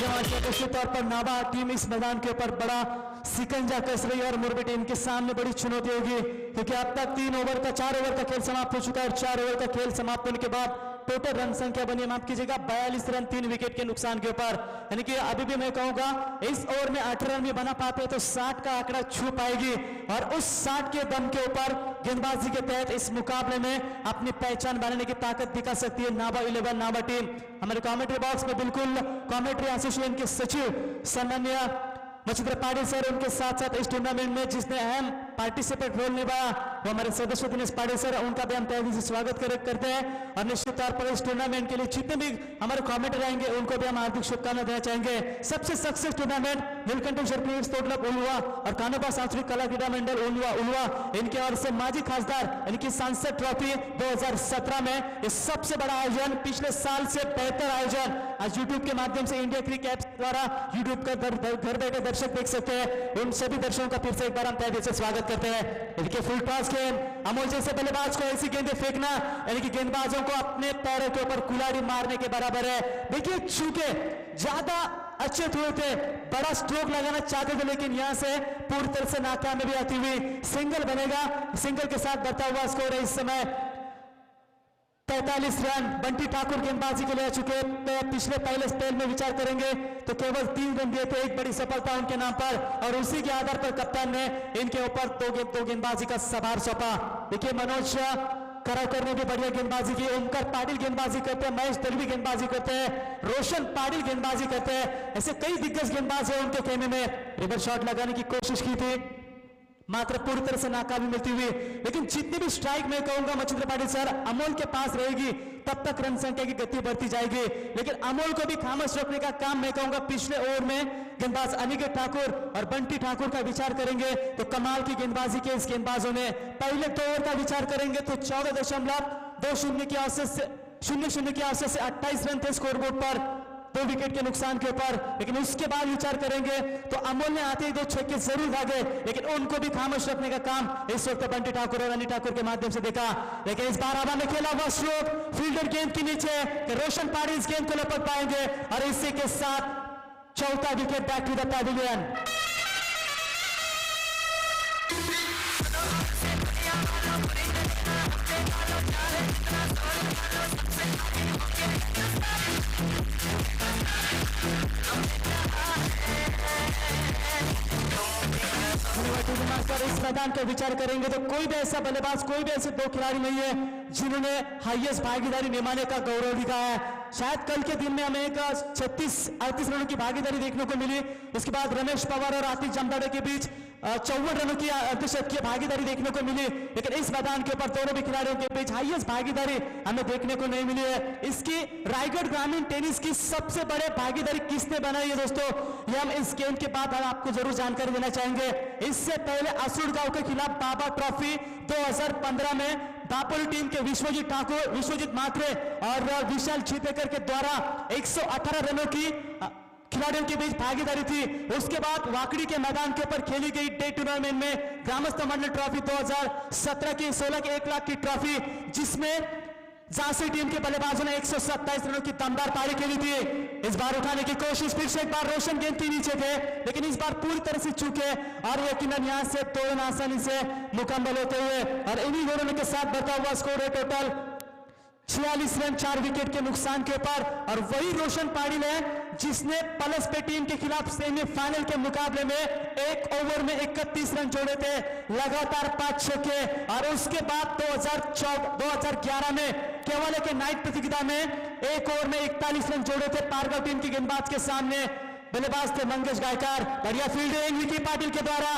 जमात के निश्चित तौर पर नावा टीम इस मैदान के ऊपर बड़ा सिकंजा कस रही है और मुरबी टीम के सामने बड़ी चुनौती होगी, क्योंकि अब तक 4 ओवर का खेल समाप्त हो चुका है और 4 ओवर का खेल समाप्त होने के बाद टोटल रन संख्या बनी, माफ कीजिएगा, 42 रन 3 विकेट के नुकसान के ऊपर। यानी कि अभी भी मैं कहूंगा इस ओवर में 8 रन भी बना पाते तो 60 का आंकड़ा छू पाएगी और उस 60 के दम के ऊपर गेंदबाजी के तहत इस मुकाबले में अपनी पहचान बनाने की ताकत दिखा सकती है नावा 11 नावा टीम। हमारे कमेंट्री बॉक्स में बिल्कुल कमेंट्री एसोसिएशन के सचिव सम्माननीय मचिंद्र पाटिल सर, उनके साथ साथ इस टूर्नामेंट में जिसने अहम पार्टिसिपेट रोल निभाया वो हमारे सदस्य दिनेश पाटिल सर, उनका भी हम तहे दिल से स्वागत करते हैं। और निश्चित तौर पर इस टूर्नामेंट के लिए जितने भी हमारे कमेंटर रहेंगे उनको भी हम हार्दिक शुभकामनाएं देना चाहेंगे। सबसे success tournament Neelkantheshwar players sport club Ulwa और कानोबा सांस्कृतिक कला क्रीडा मंडल उलवा इनके ओर से माजी खासदार यानी कि सांसद ट्रॉफी 2017 में ये सबसे बड़ा आयोजन, पिछले साल से बेहतर आयोजन आज यूट्यूब के माध्यम से इंडिया क्रिकेट ऐप द्वारा यूट्यूब का घर बैठे दर्शक देख सकते हैं। उन सभी दर्शकों का फिर से एक बार हम तहे दिल से स्वागत करते हैं। देखिए फुल टॉस गेम, अमोल जैसे बल्लेबाज को ऐसी गेंदें फेंकना यानी कि गेंदबाजों को अपने पैरों के ऊपर कुल्हाड़ी मारने के बराबर है। देखिए चूंकि ज्यादा अच्छे थ्रो थे, बड़ा स्ट्रोक लगाना चाहते थे, लेकिन यहां से पूरी तरह से नाकामयाबी आती हुई सिंगल बनेगा। सिंगल के साथ बढ़ता हुआ स्कोर है इस समय 45 रन। बंटी ठाकुर गेंदबाजी के लिए आ चुके, पिछले पहले स्पेल में विचार करेंगे तो केवल 3 रन दिए थे, एक बड़ी सफलता उनके नाम पर और उसी के आधार पर कप्तान ने इनके ऊपर दो गेंदबाजी का सभार सौंपा। देखिए मनोज करावकर ने भी बढ़िया गेंदबाजी की, ओमकार पाटिल गेंदबाजी करते हैं, महेश दलवी गेंदबाजी करते हैं, रोशन पाटिल गेंदबाजी करते हैं, ऐसे कई दिग्गज गेंदबाज हैं उनके खेमे में। रिवर्स शॉट लगाने की कोशिश की थी, मात्र पूरी तरह से नाकामी मिलती हुई। लेकिन जितनी भी स्ट्राइक मैं कहूंगा मचिंद्र पाटिल सर अमोल के पास रहेगी तब तक रन संख्या की गति बढ़ती जाएगी, लेकिन अमोल को भी खामोश रखने का काम मैं कहूंगा पिछले ओवर में गेंदबाज अनिकेत ठाकुर और बंटी ठाकुर का विचार करेंगे तो कमाल की गेंदबाजी के इस गेंदबाजों ने। पहले 2 ओवर का विचार करेंगे तो 14.20 की औसत से 0-0 की औसत से 28 रन थे स्कोरबोर्ड पर 2 विकेट के नुकसान के ऊपर। लेकिन उसके बाद विचार करेंगे तो अमोल ने आते ही 2 छक्के जरूर भागे, लेकिन उनको भी खामोश रखने का काम इस वक्त बंटी ठाकुर और अनिल ठाकुर के माध्यम से देखा। लेकिन इस बार हवा में खेला हुआ स्ट्रोक फील्डर गेंद के नीचे कि रोशन पाटिल इस गेंद को लपक पाएंगे और इसी के साथ चौथा wicket back to the pavilion. इस मैदान का विचार करेंगे तो कोई भी ऐसा बल्लेबाज, कोई भी ऐसे 2 खिलाड़ी नहीं है जिन्होंने हाईएस्ट भागीदारी निभाने का गौरव दिखाया है। शायद कल के दिन में हमें एक 36-38 रनों की भागीदारी देखने को मिली, उसके बाद रमेश पवार और आतिश जमदाड़े के बीच 54 रनों की अर्धशतकीय भागीदारी देखने को मिली, लेकिन इस मैदान के ऊपर दोनों भी खिलाड़ियों के बीच हाईएस्ट भागीदारी हमें देखने को नहीं मिली है। इसकी रायगढ़ ग्रामीण टेनिस की सबसे बड़े भागीदारी किसने बनाई है दोस्तों, ये हम इस गेम के बाद आपको जरूर जानकारी देना चाहेंगे। इससे पहले असुर गांव के खिलाफ बाबा ट्रॉफी 2015 में दापोली टीम के विश्वजीत ठाकुर, विश्वजीत मात्रे और विशाल छीतेकर के द्वारा 118 रनों की खिलाड़ियों के बीच भागीदारी थी। उसके बाद वाकड़ी के मैदान के ऊपर खेली गई डे टूर्नामेंट में ग्रामस्थ मंडल ट्रॉफी 2017 की 16 के 1 लाख की ट्रॉफी, जिसमें झांसी टीम के बल्लेबाजों ने 127 रनों की दमदार पारी खेली थी। इस बार उठाने की कोशिश फिर से एक बार रोशन गेंद के नीचे थे, लेकिन इस बार पूरी तरह से चूके और यकीनन यहां से 2 रन आसानी से मुकम्मल होते हुए और इन्हीं दोनों के साथ बढ़ता हुआ स्कोर है टोटल 46 रन 4 विकेट के नुकसान के ऊपर। और वही रोशन पाटिल है जिसने पलस पे टीम के खिलाफ सेमीफाइनल के मुकाबले में 1 ओवर में 31 रन जोड़े थे, लगातार 5 छक्के। और उसके बाद 2011 में केवल के नाइट प्रतियोगिता में 1 ओवर में 41 रन जोड़े थे पारगढ़ टीम की गेंदबाज के सामने। बल्लेबाज थे मंगेश गायकार, बढ़िया फील्डिंग विकी पाटिल के द्वारा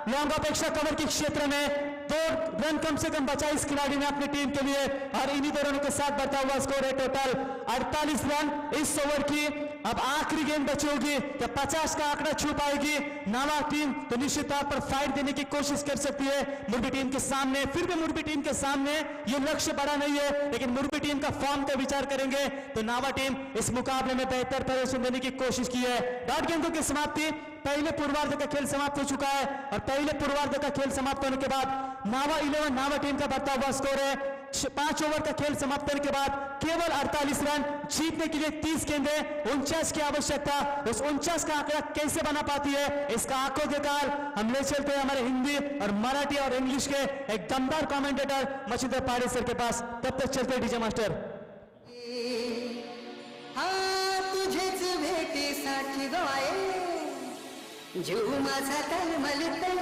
लॉन्ग अपेक्षा कवर के क्षेत्र में 2 रन कम से कम बचा इस खिलाड़ी ने अपनी टीम के लिए और इन्हीं 2 रनों के साथ बढ़ता हुआ स्कोर है टोटल 48 रन इस ओवर की। अब आखिरी गेंद बची होगी कि 50 का आंकड़ा छू पाएगी नावा टीम तो निश्चित तौर पर फाइट देने की कोशिश कर सकती है मुरबी टीम के सामने। फिर भी मुरबी टीम के सामने ये लक्ष्य बड़ा नहीं है, लेकिन मुरबी टीम का फॉर्म का विचार करेंगे तो नावा टीम इस मुकाबले में बेहतर प्रदर्शन देने की कोशिश की है। डॉट गेंदों की समाप्ति, पहले पूर्वार्ध का खेल समाप्त हो चुका है और पहले पूर्वार्ध का खेल समाप्त होने के बाद नावा 11 नावा टीम का बढ़ता हुआ स्कोर है 5 ओवर का खेल समाप्त होने के बाद केवल 48 रन, जीतने के लिए 30 गेंदें, 49 की आवश्यकता। उस 49 का आंकड़ा कैसे बना पाती है, इसका आंखों के काल हम ले चलते हैं हमारे हिंदी और मराठी और इंग्लिश के एक दमदार कमेंटेटर मच्छिंद्र पाड़े सर के पास। तब तक चलते हैं डीजे मास्टर। हाँ तुझेच भेटीसाठी गाये जीव माझा तळमळतोय।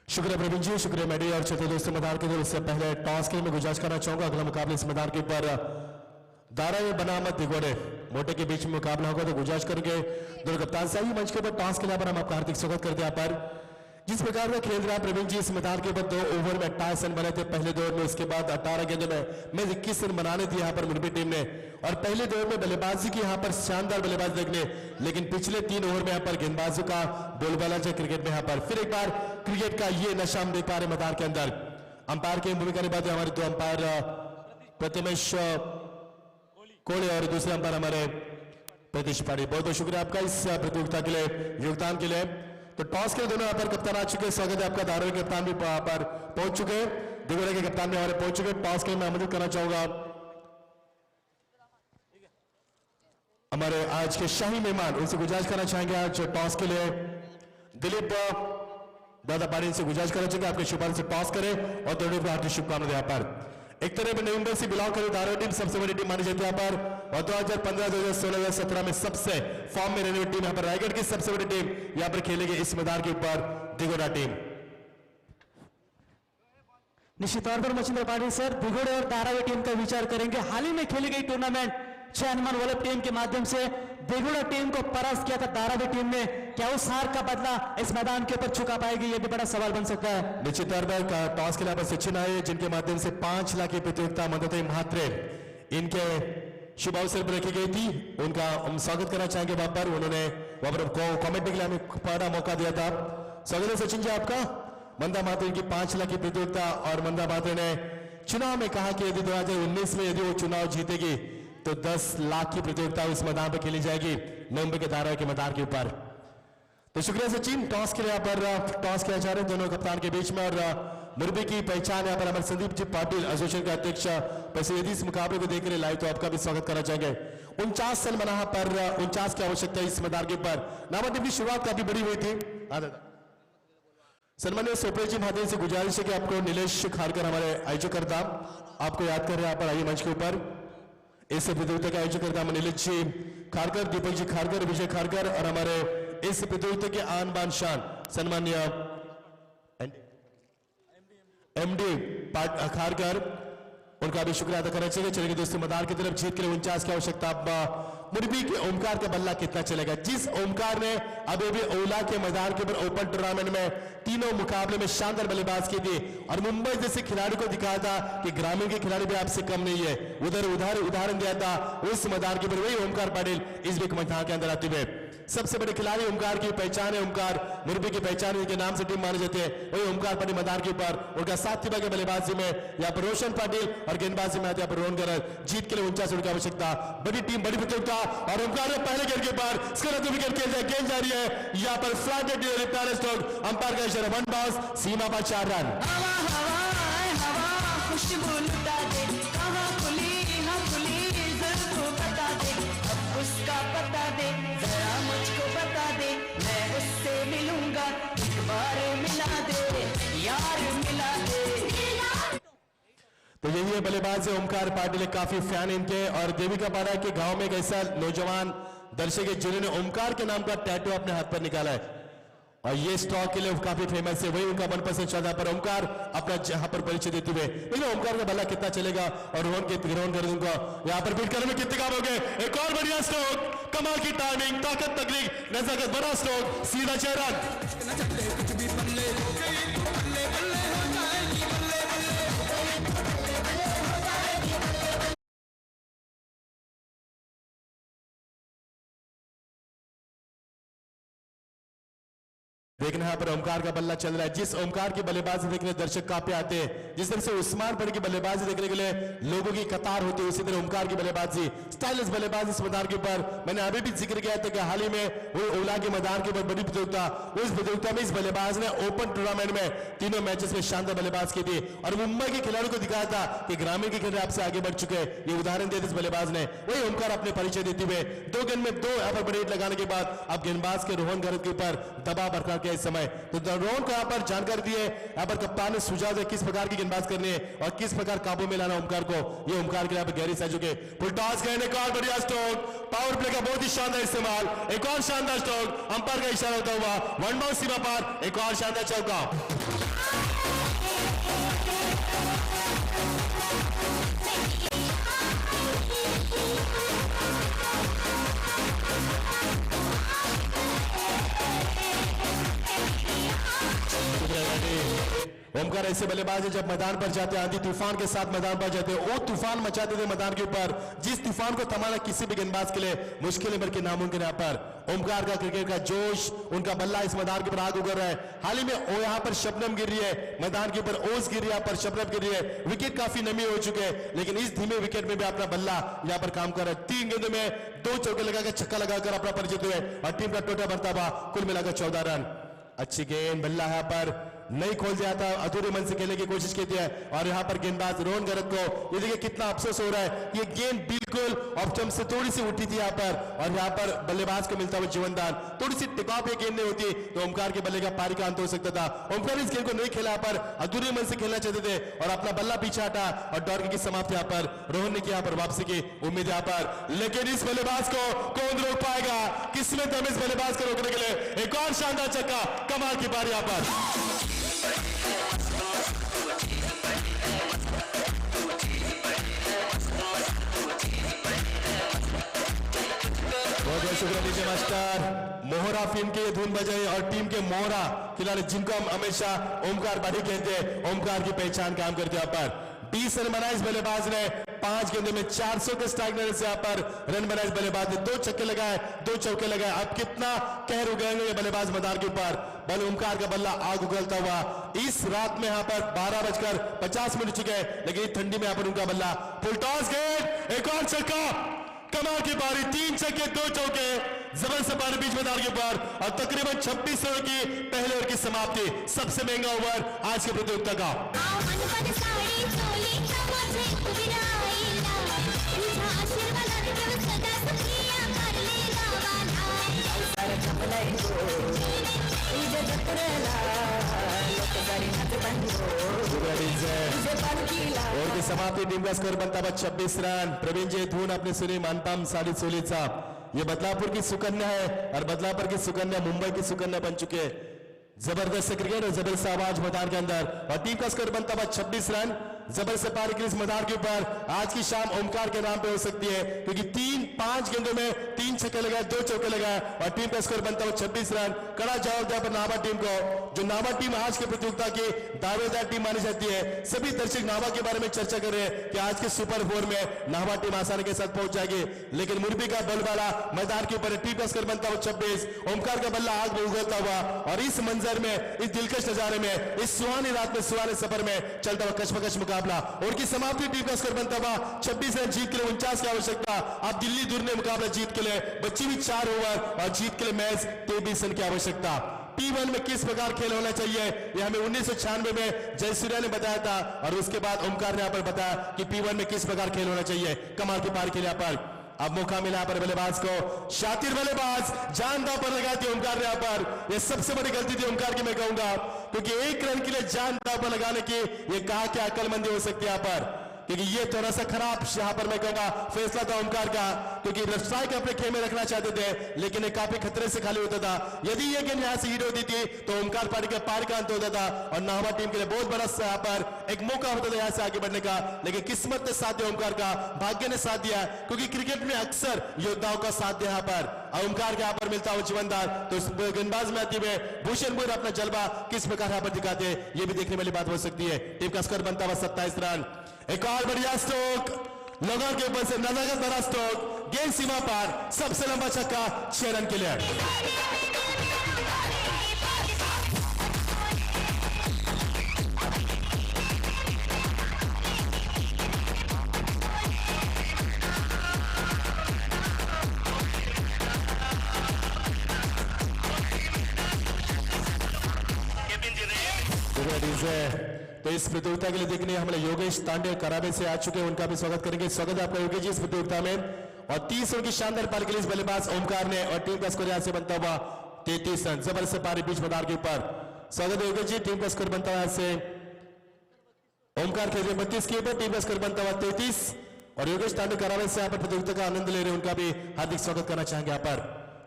शुक्र है प्रवीण जी, शुक्र है मैडी और चतुर्थ दोस्तों मैदान के लिए। इससे पहले टॉस के लिए मैं गुजारिश करना चाहूंगा अगला मुकाबला इस मैदान के ऊपर दारा बनामत दिगोड़े मोटे के बीच में मुकाबला होगा, तो गुजारिश करेंगे दोनों कप्तान से मंच के ऊपर टॉस के लिए पर हम आपका हार्दिक स्वागत करते हैं। पर जिस प्रकार का खेल रहा है प्रवीण जी, इस मैदान के ऊपर 2 ओवर में 28 रन बने थे पहले दौर में, उसके बाद 18 गेंदों में 21 रन बनाने थे यहाँ पर मुरबी टीम ने। और पहले दौर में बल्लेबाजी की यहाँ पर शानदार बल्लेबाजी देखने, लेकिन पिछले 3 ओवर में यहाँ पर गेंदबाजों का बोलबाला है क्रिकेट में। यहाँ पर फिर एक बार क्रिकेट का ये नशा हम देख पा रहे मैदान के अंदर। अंपायर की भूमिका निभाते हमारे 2 अंपायर प्रतिमेश कोहली और दूसरे अंपायर हमारे प्रतीश पाड़ी। बहुत बहुत शुक्रिया आपका इस प्रतियोगिता के लिए, योगदान के लिए। तो टॉस के दोनों यहाँ पर कप्तान आ चुके हैं, स्वागत है आपका। धारावी के कप्तान भी पर पहुंच चुके हैं, दिगोड़े के कप्तान भी हमारे पहुंच चुके हैं। टॉस के लिए मैं आमंत्रित करना चाहूंगा हमारे आज के शाही मेहमान, उनसे गुजारिश करना चाहेंगे आज टॉस के लिए दिलीप दादा पाड़ी से गुजारिश करना चाहेंगे आपके शुभारंभ से टॉस करें और दोनों को हार्दिक शुभकामनाएं। यहाँ पर एक तरह में नवंबर से बिलोंग करी धारावी टीम सबसे बड़ी टीम मानी जाती है यहाँ पर, और 2015, 2016, 2017 में सबसे फॉर्म में रहने वाली टीम यहाँ पर रायगढ़ की सबसे बड़ी टीम यहाँ पर खेलेगी इस मैदान के ऊपर दिगोड़ा टीम। निश्चित तौर पर मच्छिंद्र पाड़ी सर दिगोड़े और धारावी टीम का विचार करेंगे। हाल ही में खेली गई टूर्नामेंट हनुमान वल्लभ टीम के माध्यम से दिगोड़ा टीम को परास्त किया था धारावी टीम ने। क्या उस हार का बदला इस मैदान के ऊपर चुका पाएगी, यह भी बड़ा सवाल बन सकता है। निश्चित तौर पर टॉस के लिए सचिन आए, जिनके माध्यम से 5 लाख की प्रतियोगिता मदद महात्रे इनके शुभ अवसर पर रखी गई थी। उनका हम स्वागत करना चाहेंगे वहां पर। उन्होंने वहां पर कॉमेंट के लिए हमें बड़ा मौका दिया था। स्वागत है सचिन जी आपका। मंदा मात्रे की 5 लाख की प्रतियोगिता, और मंदा मात्रे ने चुनाव में कहा कि यदि 2019 में यदि वो चुनाव जीतेगी तो 10 लाख की प्रतियोगिता इस मैदान पर खेली जाएगी, नवंबर के धारावी के मैदान के ऊपर। तो शुक्रिया सचिन। टॉस के लिए यहाँ पर टॉस किया जा रहा है दोनों कप्तान के बीच में, और मुरबी की पहचान यहाँ पर हमारे संदीप जी पाटिल एसोसिएशन के अध्यक्ष वैसे यदि इस मुकाबले को देख रहे लाइव तो आपका भी स्वागत करना चाहेंगे। 49 रन बना पर 49 की आवश्यकता है इस मैदान के ऊपर। नामांकन की शुरुआत काफी बड़ी हुई थी। सन्मान्य सोपरे जी माध्यम से गुजारिश है कि आपको नीलेश खारकर हमारे आयोजक करता आपको याद कर रहे हैं यहाँ पर आइए मंच के ऊपर। इस प्रतियोगिता के आयोजक करता नीलेश जी खारकर, दीपक जी खारकर, विजय खारकर, और हमारे इस प्रतियोगिता के आन बान शान सन्मान्य एमडी खारकर, उनका भी शुक्रिया अदा करना चाहिए। चलेंगे दोस्तों मैदान की तरफ। जीत के लिए 49 की आवश्यकता। मुरबी के ओमकार का बल्ला कितना चलेगा, जिस ओमकार ने अभी भी ओला के मैदान के ऊपर ओपन टूर्नामेंट में तीनों मुकाबले में शानदार बल्लेबाज की थी, और मुंबई जैसे खिलाड़ी को दिखाया था कि ग्रामीण के खिलाड़ी भी आपसे कम नहीं है, उदाहरण दिया था। उस मैदान के ऊपर वही ओमकार पाटिल इस भी मैदान के अंदर आते हुए सबसे बड़े खिलाड़ी ओमकार की पहचान है। ओमकार मुरबी की पहचान के नाम से टीम माने जाते हैं, वही ओमकार पाटिल मैदान के ऊपर। उनका साथी के बल्लेबाजी में यहाँ पर रोशन पाटिल, और गेंदबाजी में यहाँ पर रोहन गरज। जीत के लिए 49 रन की आवश्यकता। बड़ी टीम, बड़ी प्रतियोगिता, और ओमकार ने पहले गेंद के पार विकेट गेंद जारी है यहाँ पर फ्लैट स्ट्रोक। अंपायर का इशारा 1 बॉल, सीमा पर 4 रन। हवा हवा हवा खुशबू लुटा दे, कहाँ खुली ना खुली ज़रूर बता दे, अब उसका पता दे, जरा मुझको बता दे, मैं उससे मिलूंगा, एक बार मिला दे यार, मिला दे। तो यही है बल्लेबाज ओमकार पाटिल, काफी फैन इनके। और देविका पाड़ा के गांव में एक ऐसा नौजवान दर्शक है जिन्होंने ओमकार के नाम का टैटू अपने हाथ पर निकाला है, और ये स्टॉक के लिए काफी फेमस है। वही उनका मनपसंद शब्द पर ओमकार अपना जहां पर परिचय देते हुए। लेकिन ओमकार का बल्ला कितना चलेगा, और रोहन कर दूंगा यहाँ पर बीट करने में कितने काम हो गए। एक और बढ़िया स्ट्रोक, कमाल की टाइमिंग, ताकत, तकनीक, नजाकत, बड़ा स्ट्रोक, सीधा 6 रन। देखना यहाँ पर ओमकार का बल्ला चल रहा है। जिस ओमकार की बल्लेबाजी देखने दर्शक काफी आते हैं, जिस तरह से उस्मान परी की बल्लेबाजी देखने के लिए लोगों की कतार होती है, उसी तरह ओमकार की बल्लेबाजी, स्टाइलिश बल्लेबाजी इस मैदान के ऊपर मैंने अभी भी जिक्र किया था कि हाल ही में वो ओला के मैदान के ऊपर बड़ी प्रतियोगिता, उस प्रतियोगिता में इस बल्लेबाज ने ओपन टूर्नामेंट में तीनों मैचेस में शानदार बल्लेबाज की थी और मुंबई के खिलाड़ियों को दिखाया था कि ग्रामीण के खिलाड़ी आपसे आगे बढ़ चुके हैं। ये उदाहरण दिया इस बल्लेबाज ने, वही ओमकार अपने परिचय देते हुए 2 गेंद में 2 यहाँ पर बड़े हिट लगाने के बाद अब गेंदबाज के रोहन गरत के ऊपर दबाव बरकरार किया इस समय। तो रोहन को यहाँ पर जानकारी दी है, यहाँ पर कप्तान ने सुझाव दिया किस प्रकार की गेंदबाज करनी है और किस प्रकार काबू में लाना ओमकार को। ये ओमकार के यहाँ पर गहरी सहयोग है। फुल टॉस गए, एक और बढ़िया स्ट्रोक, पावर प्ले का बहुत ही शानदार इस्तेमाल, एक और शानदार स्ट्रोक, अंपायर का इशारा होता हुआ 1 बाउंस सीमा पार, एक और शानदार चौका। ओमकार ऐसे बल्लेबाज है जब मैदान पर जाते हैं, आंधी तूफान के साथ मैदान पर जाते हैं, वो तूफान मचाते थे मैदान के ऊपर, जिस तूफान को थमाना किसी भी गेंदबाज के लिए मुश्किल है बल्कि नामुमकिन। यहाँ पर ओमकार का क्रिकेट का जोश, उनका बल्ला इस मैदान के ऊपर आग उगल रहा है। हाल ही में यहाँ पर शबनम गिर रही है, मैदान के ऊपर ओस गिर रही है, यहाँ पर शबनम गिर रही है, विकेट काफी नमी हो चुके हैं, लेकिन इस धीमे विकेट में भी अपना बल्ला यहाँ पर काम कर रहा है। 3 गेंदों में 2 चौके लगाकर छक्का लगाकर अपना परिचित हुए और टीम का टोटा बढ़ता हुआ कुल मिलाकर 14 रन। अच्छी गेंद, बल्ला यहाँ पर नहीं खोल दिया था, अधूरे मन से खेलने की कोशिश की थी और यहाँ पर गेंदबाज रोहन गरत को ये देखिए कितना अफसोस हो रहा है। ये गेंद बिल्कुल ऑप्टम से थोड़ी सी उठी थी यहाँ पर और यहाँ पर बल्लेबाज को मिलता हुआ जीवनदान, थोड़ी सी टिकाऊ पे गेंद नहीं होती तो ओमकार के बल्ले का पारी का अंत हो सकता था। ओमकार इस गेंद को नहीं खेला, पर अधूरे मन से खेलना चाहते थे और अपना बल्ला पीछे हटा और दौर की समाप्ति यहाँ पर रोहन ने किया, पर वापसी की उम्मीद यहाँ पर, लेकिन इस बल्लेबाज को कौन रोक पाएगा? किस्मत है इस बल्लेबाज को रोकने के लिए। एक और शानदार छक्का, कमाल की पारी यहाँ पर। बहुत शुक्रिया डीजे मास्टर। मोहरा फिल्म के ये धुन बजाई और टीम के मोहरा खिलाड़ी जिनको हम हमेशा ओमकार बाड़ी कहते हैं, ओमकार की पहचान काम करते हैं। यहाँ पर 20 रन बनाए इस बल्लेबाज ने, 5 गेंदों में 400 के स्ट्राइक रेट से यहाँ पर रन बनाए इस बल्लेबाज ने, 2 छक्के लगाए, 2 चौके लगाए। अब कितना कहर उगलेंगे ये बल्लेबाज मैदान के ऊपर। बल ओमकार का बल्ला आग उगलता हुआ इस रात में यहाँ पर 12:50 चुके हैं, लेकिन इस ठंडी में यहाँ पर उनका बल्ला फुल टॉस गेंद, एक और छक्का, कमाल की पारी, 3 छक्के 2 चौके, जबरदस्त पारी बीच मैदान के ऊपर और तकरीबन 26 रनों की पहले ओवर की समाप्ति। सबसे महंगा ओवर आज के प्रतियोगिता का। और की समाप्ति, टीम का स्कोर बनता है 26 रन। प्रवीण जी धून आपने सुनी, मानपाम सालिद सोलिद साहब, ये बदलापुर की सुकन्या है और बदलापुर की सुकन्या मुंबई की सुकन्या बन चुके हैं। जबरदस्त क्रिकेट और जबरदस्त आवाज मैदान के अंदर और टीम का स्कोर बनता है 26 रन। जबरदस्त पारी के इस मैदान के ऊपर आज की शाम ओमकार के नाम पे हो सकती है, क्योंकि 5 गेंदों में 3 छक्के लगाए, 2 चौके लगाए और टीम का स्कोर बनता है 26 रन। कड़ा जवाब दिया पर नाभा टीम को, जो नाभा टीम आज के प्रतियोगिता की दावेदार टीम मानी जाती है। सभी दर्शक नाभा के बारे में चर्चा कर रहे हैं कि आज के सुपर 4 में नाभा टीम आसानी के साथ पहुंच जाएगी, लेकिन मुरबी का बल वाला मैदान के ऊपर टीम का स्कोर बनता है 26। ओमकार का बल्ला आग में उगलता हुआ और इस मंजर में, इस दिलकश नजारे में, इस सुहानी रात में, सुहाने सफर में चलता हुआ कशमकश मुकाबला और की समाप्ति। टीम का स्कोर बनता हुआ 26 रन, जीत के लिए 49 की आवश्यकता। अब दिल्ली दूर ने मुकाबला जीत के लिए बच्ची भी 4 ओवर और जीत के लिए मैच 23 रन की आवश्यकता। P1 में किस प्रकार खेल होना चाहिए यह हमें 1996 में जयसूर्या ने बताया था और उसके बाद ओमकार ने यहाँ पर बताया कि P1 में किस प्रकार खेल होना चाहिए। कमाल की पारी के लिए यहाँ पर अब मौका मिला यहाँ पर बल्लेबाज को, शातिर बल्लेबाज जान दांव पर लगाई थी ओमकार ने यहाँ पर। यह सबसे बड़ी गलती थी ओमकार की, मैं कहूंगा, क्योंकि 1 रन के लिए जान दांव पर लगाने की ये कहा कि अक्लमंदी हो सकती है यहाँ पर, क्योंकि ये थोड़ा सा खराब यहाँ पर मैं कहूंगा फैसला था ओमकार का, क्योंकि स्ट्राइक अपने खेमे रखना चाहते थे लेकिन ये काफी खतरे से खाली होता था। यदि ये गेंद यहाँ से हिट होती थी तो ओमकार पारी का अंत होता था और नाहवा टीम के लिए बहुत बड़ा यहाँ पर एक मौका होता था यहाँ से आगे बढ़ने का, लेकिन किस्मत ने साथ दिया ओमकार का, भाग्य ने साथ दिया, क्योंकि क्रिकेट में अक्सर योद्धाओं का साथ दिया यहाँ पर। ओमकार के यहाँ पर मिलता हुआ जीवनदान, तो गेंदबाज में आती हुए भूषण भूर अपना जलवा किस प्रकार यहाँ पर दिखाते हैं, ये भी देखने वाली बात हो सकती है। टीम का स्कोर बनता हुआ 27 रन। एक और बढ़िया स्ट्रोक, लोगों के ऊपर से नजाकत भरा स्ट्रोक, गेंद सीमा पार, सबसे लंबा छक्का 6 रन के लिए। तो इस प्रतियोगिता के लिए देखने हमारे योगेश तांडे करावे से आ चुके हैं, उनका भी स्वागत करेंगे। स्वागत है आपका योगेश जी इस प्रतियोगिता में। और 30 रन की शानदार पारी के लिए इस बल्लेबाज ओमकार ने, और टीम का स्कोर यहां से बनता हुआ 33 रन। जबरदस्त पारी बीच मैदान के ऊपर। स्वागत है योगेश जी, टीम का स्कोर बनता हुआ यहां से ओमकार खेल 32 के ऊपर, टीम का स्कोर बनता हुआ 33। और योगेश तांडे करावे से यहाँ पर प्रतियोगिता का आनंद ले रहे हैं, उनका भी हार्दिक स्वागत करना चाहेंगे यहाँ पर।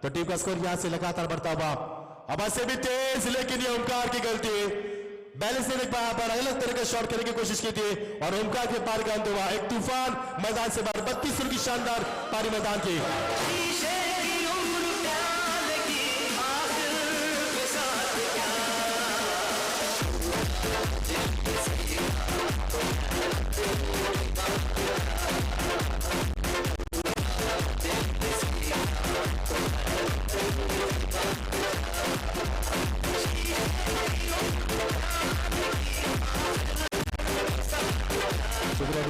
तो टीम का स्कोर यहां से लगातार बढ़ता हुआ, अब से भी तेज, लेकिन ये ओमकार की गलती, बैलेंस नहीं देख पाया पर अलग तरह का शॉट करने की कोशिश की थी और ओमकार के पार का अंत हुआ। एक तूफान मैदान से बाहर, 32 रन की शानदार पारी मैदान की।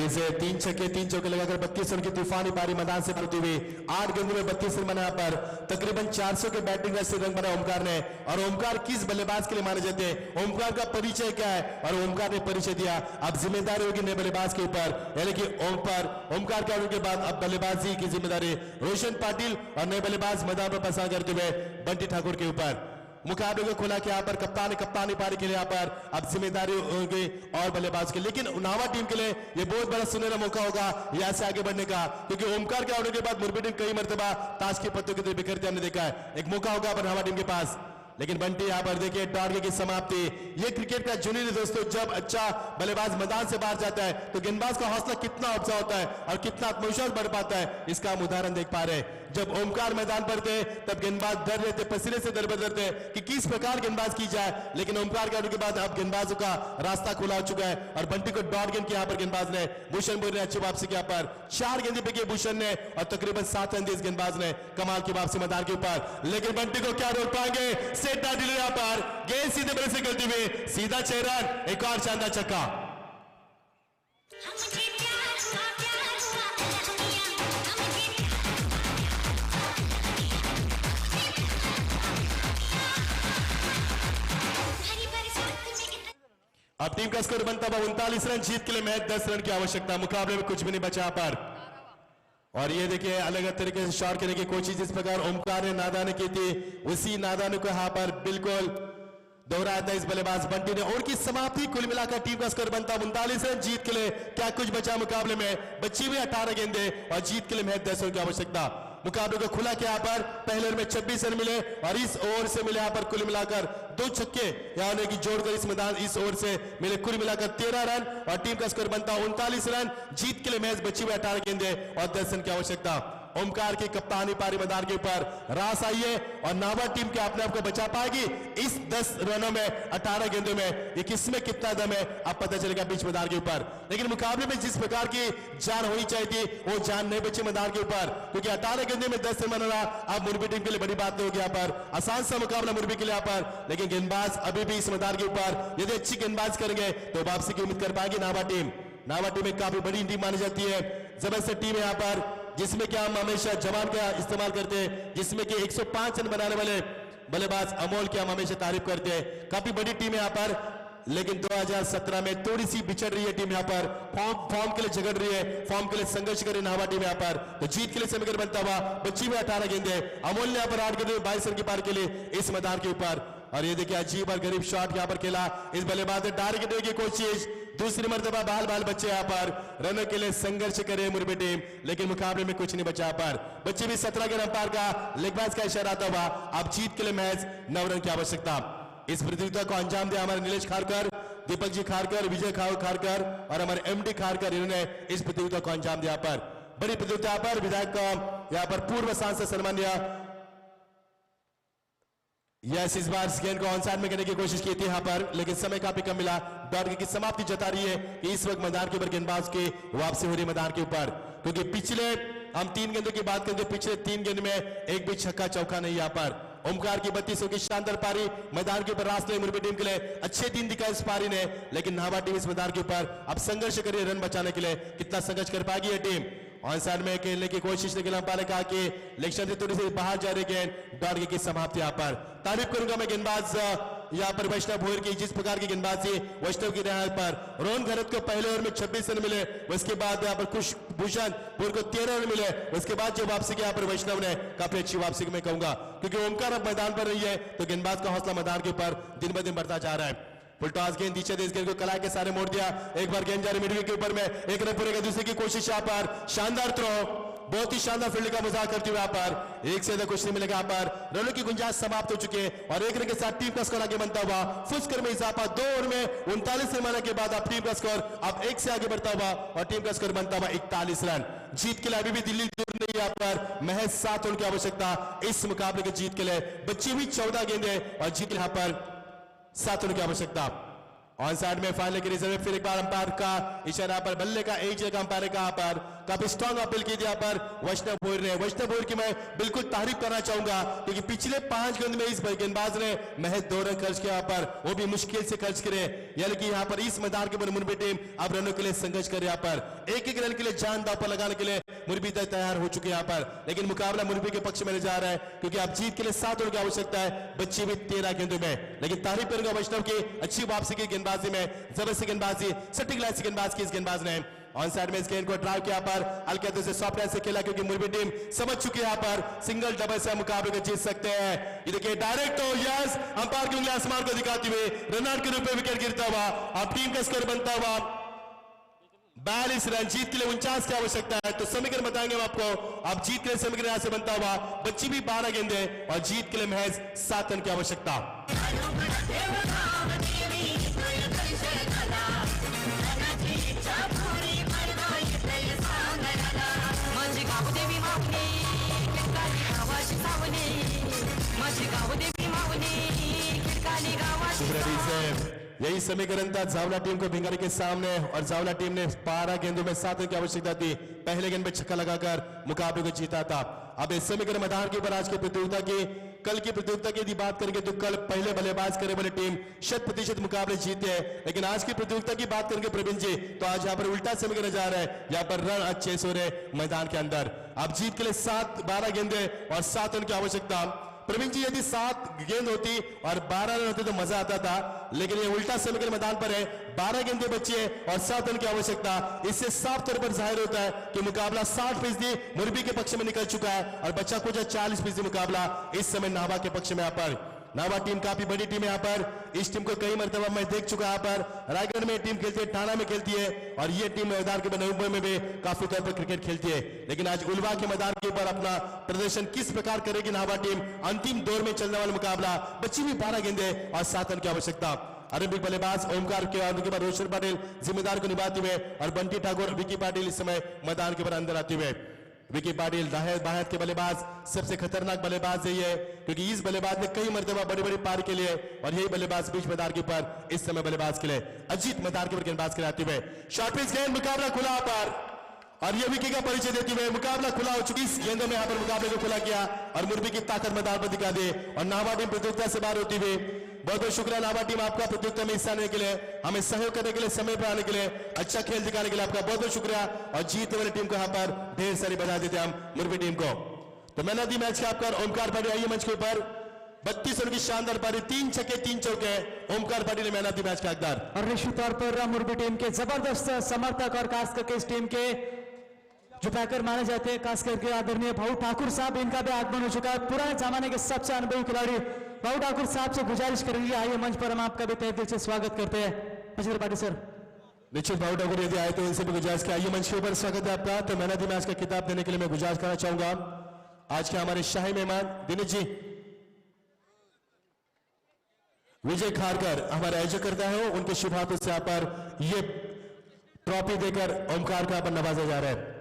से 3 छक्के 3 चौके लगाकर 32 रन की तूफानी पारी मैदान से पड़ती हुई 8 गेंदों में 32 रन बनाया पर तकरीबन 400 के बैटिंग से रन बना ओमकार ने। और ओमकार किस बल्लेबाज के लिए माने जाते हैं, ओमकार का परिचय क्या है, और ओमकार ने परिचय दिया। अब जिम्मेदारी होगी नए बल्लेबाज के ऊपर, यानी कि ओमकार के आने के बाद अब बल्लेबाजी की जिम्मेदारी रोशन पाटिल और नए बल्लेबाज मैदान पर पसार करते हुए बंटी ठाकुर के ऊपर। मुकाबले को खोला कि यहाँ पर कप्तानी पारी के लिए यहाँ पर अब जिम्मेदारी होगी और बल्लेबाज के, लेकिन नावा टीम के लिए ये बहुत बड़ा सुनहरा मौका होगा यहाँ से आगे बढ़ने का, क्योंकि ओमकार के आने के बाद मुरबी टीम कई मरतबा ताश के पत्तों की तरह बिखरते हमने देखा है। एक मौका होगा पर नावा टीम के पास, लेकिन बंटी यहाँ पर देखिए डॉट की समाप्ति। ये क्रिकेट का जुनून है दोस्तों, जब अच्छा बल्लेबाज मैदान से बाहर जाता है तो गेंदबाज का हौसला कितना अफजा होता है और कितना आत्मविश्वास बढ़ पाता है, इसका हम उदाहरण देख पा रहे हैं। जब ओमकार मैदान पर थे तब गेंदबाज डर रहे थे, पसीने से दरबदर थे कि किस प्रकार गेंदबाज की जाए, लेकिन ओमकार के आने के बाद अब गेंदबाजों का रास्ता खुला हो चुका है और बंटी को डॉट गेंद की यहाँ पर गेंदबाज ने, भूषण बोल ने अच्छी वापसी किया पर 4 गेंदें पे भूषण ने और तकरीबन 7 रन दिए इस गेंदबाज ने, कमाल की वापसी मैदान के ऊपर। लेकिन बंटी को क्या रोक पाएंगे, सेट ना दिले यहाँ पर, गेंद सीधे बड़े से गलती हुई, सीधा 6 रन, एक और शानदार छक्का। अब टीम का स्कोर बनता हुआ 39 रन, जीत के लिए महज 10 रन की आवश्यकता, मुकाबले में कुछ भी नहीं बचा पर। और ये देखिए अलग अलग तरीके से शॉट करने की कोशिश जिस प्रकार ओमकार ने नादानी की थी, उसी नादानी को यहाँ पर बिल्कुल दोहराया था इस बल्लेबाज बंटी ने। और की समाप्ति कुल मिलाकर टीम का स्कोर बनता 39 रन, जीत के लिए क्या कुछ बचा मुकाबले में, बची हुई 18 गेंदे और जीत के लिए महज 10 रन की आवश्यकता। मुकाबले को खुला के यहाँ पर पहले ओवर में 26 रन मिले और इस ओवर से मिले यहाँ पर कुल मिलाकर 2 छक्के यहाँ की जोड़कर इस मैदान इस ओवर से मिले कुल मिलाकर 13 रन और टीम का स्कोर बनता 39 रन, जीत के लिए मैच बची हुई 18 गेंदे और 10 रन की आवश्यकता। ओमकार की कप्तानी पारी मैदान के ऊपर रास आई है और नावा टीम के अपने आप को बचा पाएगी इस 10 रनों में 18 गेंदों में, ये किसमें कितना दम है अब पता चलेगा बीच मैदान के ऊपर। लेकिन मुकाबले में जिस प्रकार की जान होनी चाहिए थी वो जान नहीं बची मैदान के ऊपर, क्योंकि 18 गेंदे में 10 रन बनाना अब मुरबी टीम के लिए बड़ी बात नहीं होगी यहाँ पर, आसान सा मुकाबला मुरबी के लिए यहाँ पर। लेकिन गेंदबाज अभी भी इस मैदान के ऊपर यदि अच्छी गेंदबाज करेंगे तो वापसी की उम्मीद कर पाएगी नावा टीम। नावा टीम एक काफी बड़ी टीम मानी जाती है, जबरदस्त टीम है यहाँ पर, जिसमें कि हम हमेशा जवान का इस्तेमाल करते हैं, जिसमें कि 105 रन बनाने वाले बल्लेबाज अमोल की हम हमेशा तारीफ करते हैं। काफी बड़ी टीम है यहाँ पर, लेकिन 2017 में थोड़ी सी बिछड़ रही है टीम यहाँ पर, फॉर्म के लिए झगड़ रही है, फॉर्म के लिए संघर्ष कर रही है नावा टीम यहाँ पर। तो जीत के लिए समीकरण बनता हुआ बची हुई 18 गेंदे, अमोल ने यहाँ पर 8 गेंदे 22 रन की पार के लिए इस मैदान के ऊपर। और ये देखिए अजीब और गरीब शॉट यहाँ पर खेला इस बल्लेबाज ने, डायरेक्ट देने की कोशिश, दूसरी मर्तबा बाल बच्चे यहाँ पर रनों के लिए संघर्ष करे मुरबी टीम, लेकिन मुकाबले में कुछ नहीं बचा पर। बच्चे भी 17 के अंपायर का लेगबाज का इशारा आता हुआ, अब जीत के लिए मैच 9 रन की आवश्यकता। इस प्रतियोगिता को अंजाम दिया हमारे नीलेश खारकर, दीपक जी खारकर, विजय खारकर और हमारे एमडी खारकर, इन्होंने इस प्रतियोगिता को अंजाम दिया पर। बड़ी प्रतियोगिता पर विधायक यहाँ पर पूर्व सांसद सम्मान्य यस इस बार गेंद को ऑन साइड में करने की कोशिश की थी यहाँ पर, लेकिन समय काफी कम मिला। डॉट की समाप्ति जता रही है कि इस वक्त मैदान के ऊपर गेंदबाज की वापसी हो रही है मैदान के ऊपर, क्योंकि पिछले हम 3 गेंदों की बात करें, पिछले 3 गेंद में एक भी छक्का चौका नहीं यहाँ पर। ओमकार की 32 की शानदार पारी मैदान के ऊपर रास्ते मुरबी टीम के लिए अच्छे दिन दिखाए इस पारी ने, लेकिन नावा टीम इस मैदान के ऊपर अब संघर्ष करिए रन बचाने के लिए, कितना संघर्ष कर पाएगी ये टीम। ऑन साइड में खेलने की कोशिश, लेकिन अंपायर ने कहा कि लेक्शन से थोड़ी सी बाहर जा रही गेंद, डॉट की समाप्ति यहाँ पर। तारीफ करूंगा मैं गेंदबाज यहाँ पर वैष्णव भोर की जिस प्रकार की गेंदबाजी वैष्णव की रिहाई पर रोहन खरत को पहले ओवर में 26 रन मिले, उसके बाद यहाँ पर कुशभूषण भोर को 13 रन मिले, उसके बाद जो वापसी की यहाँ पर वैष्णव ने काफी अच्छी वापसी मैं कहूंगा, क्योंकि ओमकार अब मैदान पर नहीं है तो गेंदबाज का हौसला मैदान के ऊपर दिन ब दिन बढ़ता जा रहा है। फुल टॉस गेंद नीचे दे, इस गेंद को कलाई के सारे मोड़ दिया, एक बार गेंद जा रही मिडविकेट के ऊपर में, एक रन पूरे का दूसरे की कोशिश यहाँ पर, शानदार थ्रो, बहुत ही शानदार फील्ड का मजाक करते हुए यहाँ पर एक से ज्यादा कुछ नहीं मिलेगा, यहाँ पर रनों की गुंजाइश समाप्त हो चुकी है और एक रन के साथ टीम का स्कोर आगे बनता हुआ फुस्कर में इजाफा, 2 ओवर में 39 रन मारने के बाद अब टीम का स्कोर अब 1 से आगे बढ़ता हुआ और टीम का स्कोर बनता हुआ 41 रन। जीत के लिए अभी भी दिल्ली दूर नहीं, यहाँ पर महज 7 रन की आवश्यकता इस मुकाबले के जीत के लिए, बची हुई 14 गेंदें और जीत यहाँ पर 7 रन की आवश्यकता। ऑन साइड में फाइनल के रिजर्व फिर एक बार अंपायर का इशारा पर बल्ले का एक जगह अंपायर का यहाँ पर काफी स्ट्रॉन्ग अपील की थी यहाँ पर वैष्णव भोर ने। वैष्णव भोर की मैं बिल्कुल तारीफ करना चाहूंगा क्योंकि पिछले 5 गेंद में इस गेंदबाज ने महज 2 रन खर्च किया यहाँ पर, वो भी मुश्किल से खर्च करे, यानी कि यहाँ पर इस मैदान के ऊपर मुरबी टीम अब रनों के लिए संघर्ष करे, यहाँ पर एक एक रन के लिए जान दांव पर लगाने के लिए मुरबी तैयार हो चुके हैं यहाँ पर, लेकिन मुकाबला मुरबी के पक्ष में जा रहा है क्योंकि अब जीत के लिए 7 रन की आवश्यकता है बच्ची भी 13 गेंदों में। लेकिन तारीफ करूंगा वैष्णव की अच्छी वापसी की गेंदबाजी में, जबरदस्त गेंदबाजी, सटीक लाइन से गेंदबाजी की इस गेंदबाज ने ऑन साइड में इस गेंद को ड्राइव किया पर हल्के हाथों से सॉफ्ट लाइन से खेला क्योंकि मुरबी टीम समझ चुकी है यहाँ पर सिंगल डबल से मुकाबले को जीत सकते हैं। ये देखिए डायरेक्ट तो यस अंपायर की उंगली आसमान को दिखाते हुए रन आउट के रूप में विकेट गिरता हुआ अब टीम का स्कोर बनता हुआ 42 रन। जीत के लिए 49 की आवश्यकता है तो समीकरण बताएंगे हम आपको। अब जीत के लिए समीकरण यहां से बनता हुआ बच्ची भी 12 गेंदे और जीत के लिए महज 7 रन की आवश्यकता। यही समीकरण था जावला टीम को भिंगारी के सामने और जावला टीम ने 12 गेंदों में 7 रन की आवश्यकता थी, पहले गेंद में छक्का लगाकर मुकाबले को जीता था। अब इस समीकरण मैदान के ऊपर आज की प्रतियोगिता की कल की प्रतियोगिता की यदि बात करेंगे तो कल पहले बल्लेबाज करे वाली टीम 100% मुकाबले जीते हैं, लेकिन आज की प्रतियोगिता की बात करेंगे प्रवीण जी तो आज यहाँ पर उल्टा समीकरण जा रहा है, यहाँ पर रन अच्छे से हो रहे मैदान के अंदर। अब जीत के लिए 12 गेंदे और 7 रन की आवश्यकता। प्रवीण जी यदि 7 गेंद होती और 12 रन होते तो मजा आता था, लेकिन ये उल्टा समीकरण मैदान पर है, 12 गेंदे बची है और 7 रन की आवश्यकता। इससे साफ तौर पर जाहिर होता है कि मुकाबला 60% मुरबी के पक्ष में निकल चुका है और बच्चा कुछ 40% मुकाबला इस समय नाभा के पक्ष में। यहाँ पर नाभा टीम काफी बड़ी टीम है, यहाँ पर इस टीम को कई मरतबा मैं देख चुका यहाँ पर रायगढ़ में टीम खेलती है, ठाणा में खेलती है और ये टीम मैदान के नवंबर में भी काफी तौर पर क्रिकेट खेलती है। लेकिन आज उलवा के मैदान के ऊपर अपना प्रदर्शन किस प्रकार करेगी नाभा टीम, अंतिम दौर में चलने वाला मुकाबला, बच्ची भी 12 गेंदे और 7 रन की आवश्यकता। आरंभिक बल्लेबाज ओमकार के बाद रोशन पाटिल जिम्मेदार को निभाते हुए और बंटी ठाकुर विकी पाटिल इस समय मैदान के ऊपर अंदर आते हुए। विकी पाटिल बाहर के बल्लेबाज सबसे खतरनाक बल्लेबाज यही है क्योंकि इस बल्लेबाज ने कई मरतबा बड़ी बड़ी पार के लिए और यही बल्लेबाज बीच मैदान के ऊपर इस समय बल्लेबाज के लिए अजीत मैदान के ऊपर गेंदबाज के आते हुए शॉर्ट पिच गेंद, मुकाबला खुला पर और ये विकी का परिचय देते हुए मुकाबला खुला हो चुकी। इस गेंदों में यहाँ पर मुकाबले को खुला किया और मुरबी की ताकत मैदान पर दिखा दी और नाभा टीम प्रतियोगिता से बाहर होती हुई। बहुत बहुत शुक्रिया नाभा टीम आपका प्रतियोगिता में हिस्सा लेने के लिए, हमें सहयोग करने के लिए, समय पर आने के लिए, अच्छा खेल दिखाने के लिए आपका बहुत बहुत शुक्रिया और जीतने वाली टीम को यहाँ पर ढेर सारी बधाई देते हैं हम मुरबी टीम को। तो मैन ऑफ द मैच का आपका ओमकार पाटिल आइए मंच के ऊपर, 32 रन की शानदार पारी, 3 छक्के 3 चौके, ओमकार पाटिल ने मैन ऑफ द मैच का हकदार। और निश्चित तौर पर मुरबी टीम के जबरदस्त समर्थक और खास करके इस टीम के जो पैकर माने जाते हैं, खास करके आदरणीय भाऊ ठाकुर साहब, इनका भी आगमन हो चुका है, पुराने जमाने के सबसे अनुभवी खिलाड़ी भाऊ ठाकुर साहब से गुजारिश करेंगे आइए मंच पर, हम आपका भी तहे दिल से स्वागत करते हैं। मजेंद्र पाटिल सर। निश्चित भाऊ ठाकुर यदि आए तो इनसे भी गुजारिश किया, आइए मंच के ऊपर, स्वागत है आपका। तो मैन ऑफ द मैच का खिताब देने के लिए मैं गुजारिश करना चाहूंगा आज के हमारे शाही मेहमान दिनेश जी, विजय खारकर हमारे आयोजक करता है, उनके शुभ हाथों से यहाँ पर ये ट्रॉफी देकर ओमकार का पर नवाजा जा रहा है।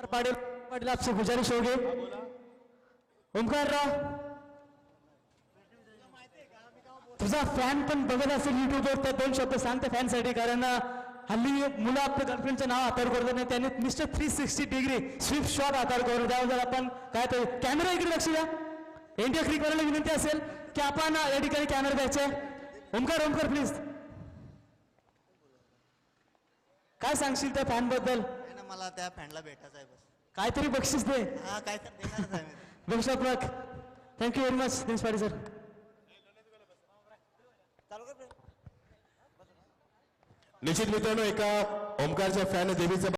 पाटिल आपसे गुजारिश होगी, ओमकार राव तुझा फॅन पण बघत असेल युट्यूबवर तर 2 शब्द सांगते फॅनसाठी, कारण हल्ली मुलं आपल्या गर्लफ्रेंडचं नाव हातावर करतात नाही, त्यांनी मिस्टर 360 डिग्री स्विफ्ट शॉट हातावर करू द्यावं। जर आपण काय तर कॅमेरा इकडे लक्ष द्या, इंडिया क्रिकेट वाल्याला विनंती असेल की आपण या ठिकाणी कॅमेरा द्यायचे। ओमकार प्लीज काय सांगशील त्या फॅन बद्दल? मला त्या फॅनला भेटायचं आहे, बस काहीतरी बक्षीस दे। हा काय तर देणारच आहे मी। Best of luck, thank you very much Dinesh Patil sir. निश्चित मित्रांनो एका ओमकारच्या फॅन देवीचं